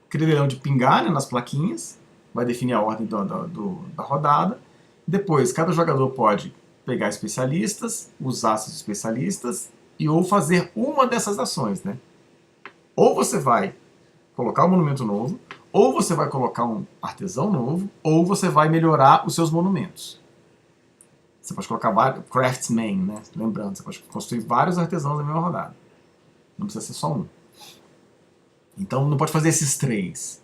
aquele leilão de pingar, né, nas plaquinhas, vai definir a ordem da rodada. Depois, cada jogador pode pegar especialistas, usar esses especialistas ou fazer uma dessas ações, né? Ou você vai colocar um monumento novo, ou você vai colocar um artesão novo, ou você vai melhorar os seus monumentos. Você pode colocar vários craftsmen, né? Lembrando, você pode construir vários artesãos na mesma rodada. Não precisa ser só um. Então não pode fazer esses 3.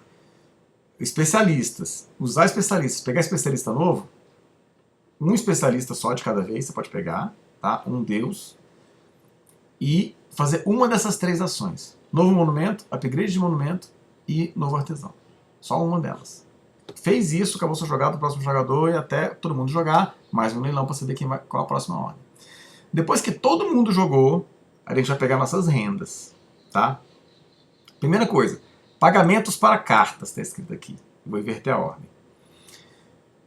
Especialistas. Usar especialistas. Pegar especialista novo. Um especialista só de cada vez você pode pegar. Tá? Um deus. E fazer uma dessas 3 ações. Novo monumento, upgrade de monumento e novo artesão. Só uma delas. Fez isso, acabou sua jogada, o próximo jogador e até todo mundo jogar. Mais um leilão para saber qual a próxima ordem. Depois que todo mundo jogou, a gente vai pegar nossas rendas. Tá? Primeira coisa, pagamentos para cartas, está escrito aqui. Vou inverter a ordem.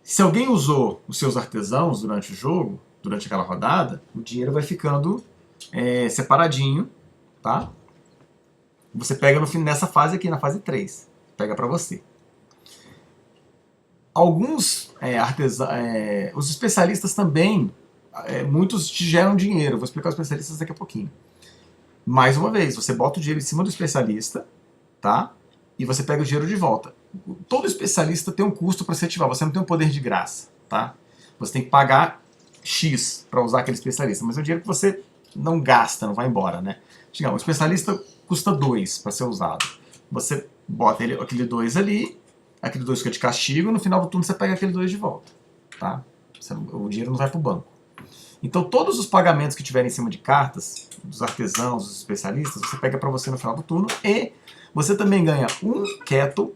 Se alguém usou os seus artesãos durante o jogo, durante aquela rodada, o dinheiro vai ficando separadinho, tá? Você pega nessa fase aqui, na fase 3. Pega para você. Alguns os especialistas também, muitos te geram dinheiro. Vou explicar os especialistas daqui a pouquinho. Mais uma vez, você bota o dinheiro em cima do especialista, tá? E você pega o dinheiro de volta. Todo especialista tem um custo para se ativar. Você não tem um poder de graça, tá? Você tem que pagar X para usar aquele especialista. Mas é um dinheiro que você não gasta, não vai embora, né? Digamos, um especialista custa 2 para ser usado. Você bota aquele 2 ali, aquele 2 fica de castigo, e no final do turno você pega aquele 2 de volta, tá? O dinheiro não vai para o banco. Então todos os pagamentos que tiverem em cima de cartas, dos artesãos, dos especialistas, você pega para você no final do turno, e você também ganha um Kettle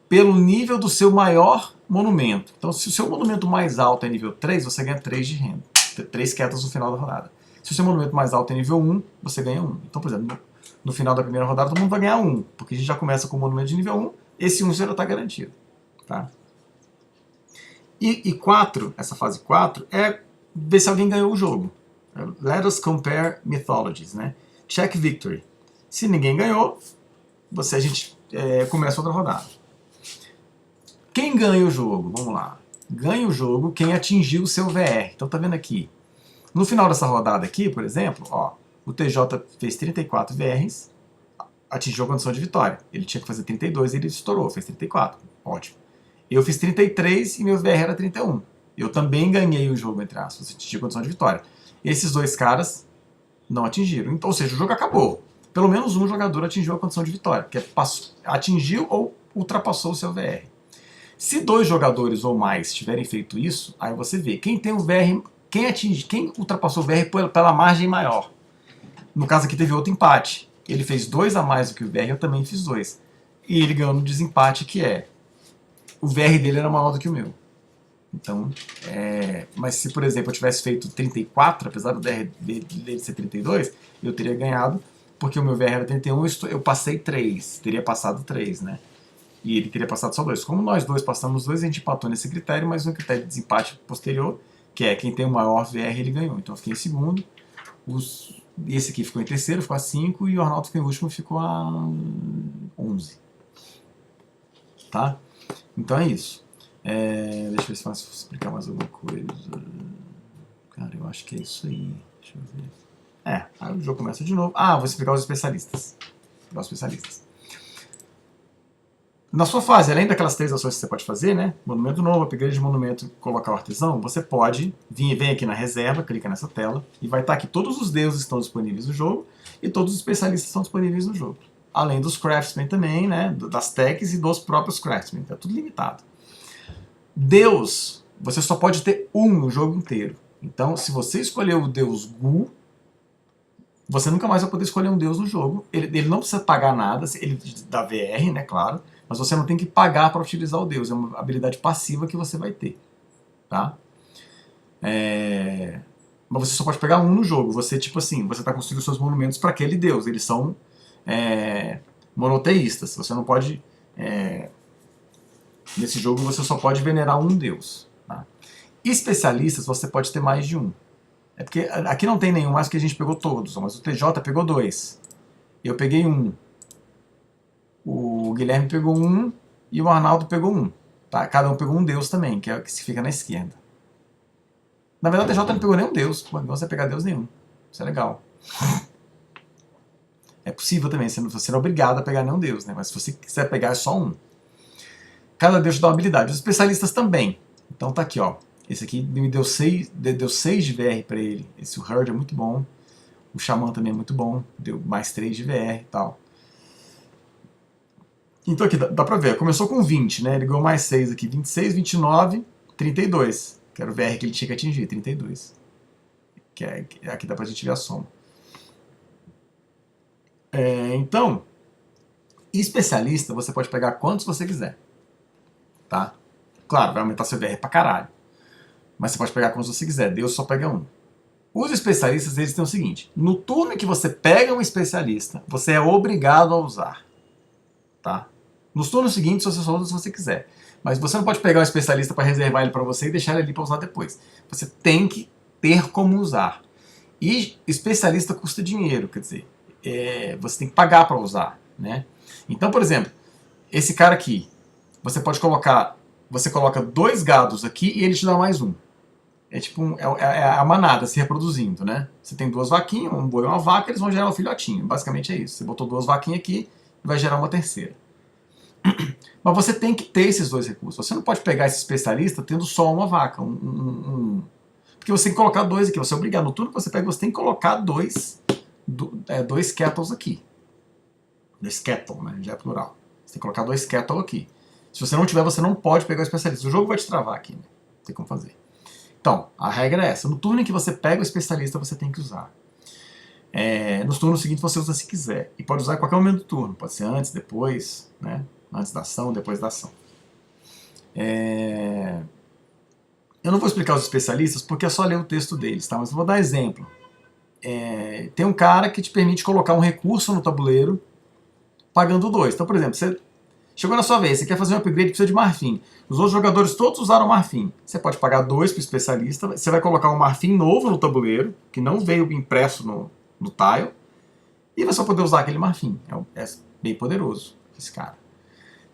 pelo nível do seu maior monumento. Então se o seu monumento mais alto é nível 3, você ganha 3 de renda. 3 Kettles no final da rodada. Se o seu monumento mais alto é nível 1, você ganha 1. Então, por exemplo, no final da primeira rodada todo mundo vai ganhar 1, porque a gente já começa com o monumento de nível 1, esse 1 já está garantido. Tá? E 4, essa fase 4, é ver se alguém ganhou o jogo. Let us compare mythologies, né? Check victory. Se ninguém ganhou, a gente começa outra rodada. Quem ganha o jogo? Vamos lá. Ganha o jogo quem atingiu o seu VR. Então tá vendo aqui. No final dessa rodada aqui, por exemplo, ó, o TJ fez 34 VRs, atingiu a condição de vitória. Ele tinha que fazer 32 e ele estourou, fez 34. Ótimo. Eu fiz 33 e meu VR era 31. Eu também ganhei o jogo, entre aspas, atingi a condição de vitória. Esses dois caras não atingiram. Então, ou seja, o jogo acabou. Pelo menos um jogador atingiu a condição de vitória, que atingiu ou ultrapassou o seu VR. Se 2 jogadores ou mais tiverem feito isso, aí você vê quem tem o VR, quem ultrapassou o VR pela margem maior. No caso aqui teve outro empate. Ele fez 2 a mais do que o VR, eu também fiz 2. E ele ganhou no desempate, que o VR dele era maior do que o meu. Então, mas se, por exemplo, eu tivesse feito 34, apesar do VR dele ser 32, eu teria ganhado, porque o meu VR era 31, eu passei 3, teria passado 3, né? E ele teria passado só 2. Como nós dois passamos 2, a gente empatou nesse critério, mas no critério de desempate posterior, que é quem tem o maior VR, ele ganhou. Então eu fiquei em segundo, esse aqui ficou em terceiro, ficou a 5, e o Arnaldo ficou em último, ficou a 11. Tá? Então é isso. Deixa eu ver se posso explicar mais alguma coisa. Cara, eu acho que é isso aí. Deixa eu ver. Aí o jogo começa de novo. Vou explicar os especialistas. Na sua fase, além daquelas 3 ações que você pode fazer, né? Monumento novo, upgrade de monumento, colocar o artesão, você pode vem aqui na reserva, clica nessa tela, e vai estar aqui todos os deuses estão disponíveis no jogo, e todos os especialistas estão disponíveis no jogo. Além dos craftsmen também, né? Das techs e dos próprios craftsmen. É tudo limitado. Deus, você só pode ter um no jogo inteiro. Então, se você escolher o deus Gu, você nunca mais vai poder escolher um deus no jogo. Ele não precisa pagar nada, ele dá VR, né, claro, mas você não tem que pagar para utilizar o deus. É uma habilidade passiva que você vai ter. Tá? Mas você só pode pegar um no jogo. Você, tipo assim, você está construindo seus monumentos para aquele deus. Eles são monoteístas. Você não pode... nesse jogo você só pode venerar um deus. Tá? Especialistas você pode ter mais de um. É porque aqui não tem nenhum mais que a gente pegou todos, mas o TJ pegou 2. Eu peguei 1. O Guilherme pegou 1 e o Arnaldo pegou 1. Tá? Cada um pegou um deus também, que é o que se fica na esquerda. Na verdade o TJ não pegou nenhum deus. Não você pegar deus nenhum. Isso é legal. É possível também, você não é obrigado a pegar nenhum deus, né? Mas se você quiser pegar é só um. Cada deus te dá uma habilidade. Os especialistas também. Então tá aqui, ó. Esse aqui me deu 6 de VR pra ele. Esse o Herd é muito bom. O Xamã também é muito bom. Deu mais 3 de VR e tal. Então aqui dá pra ver. Começou com 20, né? Ele ganhou mais 6 aqui. 26, 29, 32. Que era o VR que ele tinha que atingir. 32. Aqui dá pra gente ver a soma. Então, especialista você pode pegar quantos você quiser. Tá? Claro, vai aumentar seu VR pra caralho. Mas você pode pegar quantos você quiser. Deus só pega um. Os especialistas, eles têm o seguinte: no turno em que você pega um especialista, você é obrigado a usar. Tá? Nos turnos seguintes, você só usa se você quiser. Mas você não pode pegar um especialista para reservar ele para você e deixar ele ali para usar depois. Você tem que ter como usar. E especialista custa dinheiro, quer dizer, você tem que pagar para usar. Né? Então, por exemplo, esse cara aqui, você coloca 2 gados aqui e ele te dá mais um. É tipo é a manada se reproduzindo, né? Você tem 2 vaquinhas, um boi e uma vaca, eles vão gerar um filhotinho. Basicamente é isso. Você botou 2 vaquinhas aqui, vai gerar uma terceira. Mas você tem que ter esses 2 recursos. Você não pode pegar esse especialista tendo só uma vaca. Porque você tem que colocar 2 aqui. Você é obrigado. No turno que você pega, você tem que colocar 2 kettles aqui. 2 kettle, né? Já é plural. Você tem que colocar 2 kettle aqui. Se você não tiver, você não pode pegar o especialista. O jogo vai te travar aqui, né? Não tem como fazer. Então, a regra é essa. No turno em que você pega o especialista, você tem que usar. Nos turnos seguintes você usa se quiser. E pode usar em qualquer momento do turno. Pode ser antes, depois, né? Antes da ação, depois da ação. Eu não vou explicar os especialistas porque é só ler o texto deles, tá? Mas eu vou dar exemplo. Tem um cara que te permite colocar um recurso no tabuleiro pagando 2. Então, por exemplo, você chegou na sua vez, você quer fazer um upgrade, precisa de marfim. Os outros jogadores todos usaram marfim. Você pode pagar 2 para o especialista, você vai colocar um marfim novo no tabuleiro, que não veio impresso no tile, e você vai poder usar aquele marfim. É bem poderoso esse cara.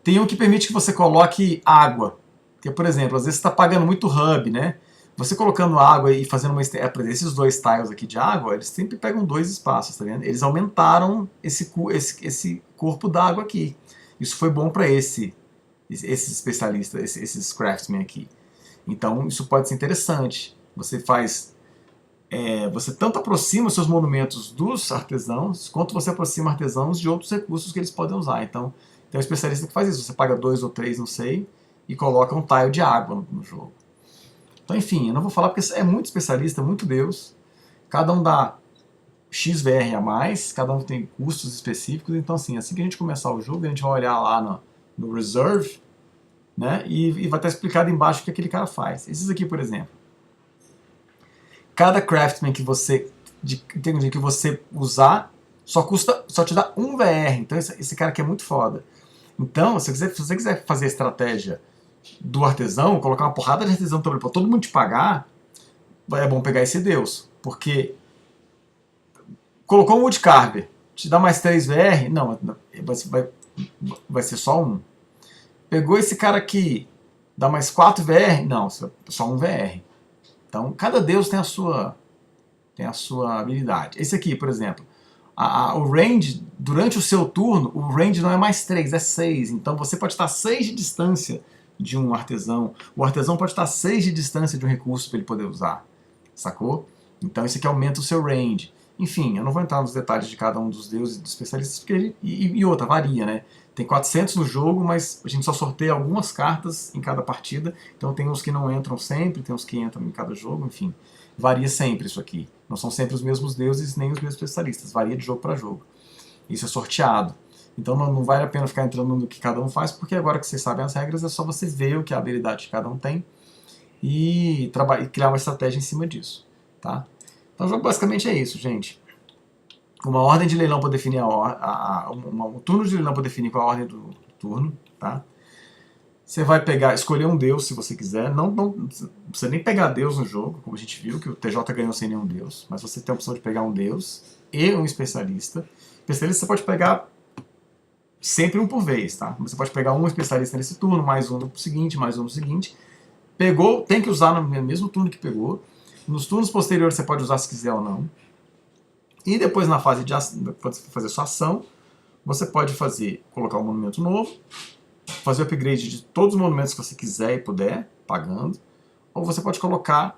Tem um que permite que você coloque água. Porque, por exemplo, às vezes você está pagando muito hub, né? Você colocando água e fazendo por exemplo, esses 2 tiles aqui de água, eles sempre pegam 2 espaços, tá vendo? Eles aumentaram esse corpo d'água aqui. Isso foi bom para esses especialistas, esses craftsmen aqui. Então, isso pode ser interessante. Você você tanto aproxima os seus monumentos dos artesãos, quanto você aproxima artesãos de outros recursos que eles podem usar. Então, tem um especialista que faz isso. Você paga 2 ou 3, não sei, e coloca um tile de água no jogo. Então, enfim, eu não vou falar porque é muito especialista, muito Deus. Cada um dá XVR a mais, cada um tem custos específicos. Então, assim que a gente começar o jogo, a gente vai olhar lá no Reserve, né, e vai estar explicado embaixo o que aquele cara faz. Esses aqui, por exemplo. Cada craftsman que você usar só te dá 1 VR. Então, esse cara aqui é muito foda. Então, se você quiser fazer a estratégia do artesão, colocar uma porrada de artesão para todo mundo te pagar, é bom pegar esse Deus. Porque colocou um Woodcarver, te dá mais 3 VR? Não, vai ser só 1. Pegou esse cara aqui, dá mais 4 VR? Não, só 1 VR. Então, cada Deus tem a sua habilidade. Esse aqui, por exemplo, o range, durante o seu turno, o range não é mais 3, é 6. Então você pode estar 6 de distância de um artesão. O artesão pode estar 6 de distância de um recurso para ele poder usar. Sacou? Então isso aqui aumenta o seu range. Enfim, eu não vou entrar nos detalhes de cada um dos deuses e dos especialistas, porque e outra, varia, né? Tem 400 no jogo, mas a gente só sorteia algumas cartas em cada partida. Então tem uns que não entram sempre, tem uns que entram em cada jogo, enfim. Varia sempre isso aqui. Não são sempre os mesmos deuses nem os mesmos especialistas. Varia de jogo para jogo. Isso é sorteado. Então não vale a pena ficar entrando no que cada um faz, porque agora que vocês sabem as regras, é só você ver o que a habilidade que cada um tem e criar uma estratégia em cima disso. Tá? Então o jogo basicamente é isso, gente. Uma ordem de leilão para definir um turno de leilão para definir qual a ordem do turno. Tá? Você vai escolher um deus se você quiser. Não precisa nem pegar deus no jogo, como a gente viu, que o TJ ganhou sem nenhum deus. Mas você tem a opção de pegar um deus e um especialista. Especialista você pode pegar sempre um por vez, tá? Você pode pegar um especialista nesse turno, mais um no seguinte, mais um no seguinte. Pegou, tem que usar no mesmo turno que pegou. Nos turnos posteriores você pode usar se quiser ou não. E depois na fase de fazer sua ação, você pode colocar um monumento novo, fazer o upgrade de todos os monumentos que você quiser e puder, pagando. Ou você pode colocar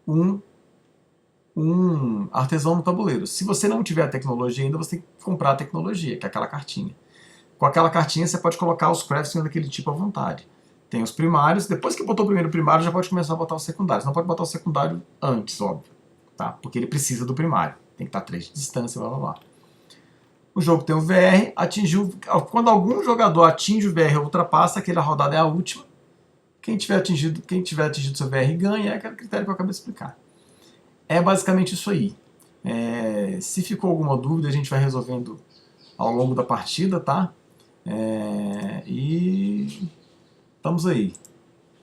um artesão no tabuleiro. Se você não tiver a tecnologia ainda, você tem que comprar a tecnologia, que é aquela cartinha. Com aquela cartinha você pode colocar os craftsmen daquele tipo à vontade. Tem os primários, depois que botou o primeiro primário, já pode começar a botar os secundários. Não pode botar o secundário antes, óbvio, tá? Porque ele precisa do primário. Tem que estar 3 de distância, blá blá blá. O jogo tem o VR, quando algum jogador atinge o VR ou ultrapassa, aquela rodada é a última. Quem tiver atingido seu VR ganha, é aquele critério que eu acabei de explicar. é basicamente isso aí. Se ficou alguma dúvida, a gente vai resolvendo ao longo da partida, tá? E estamos aí.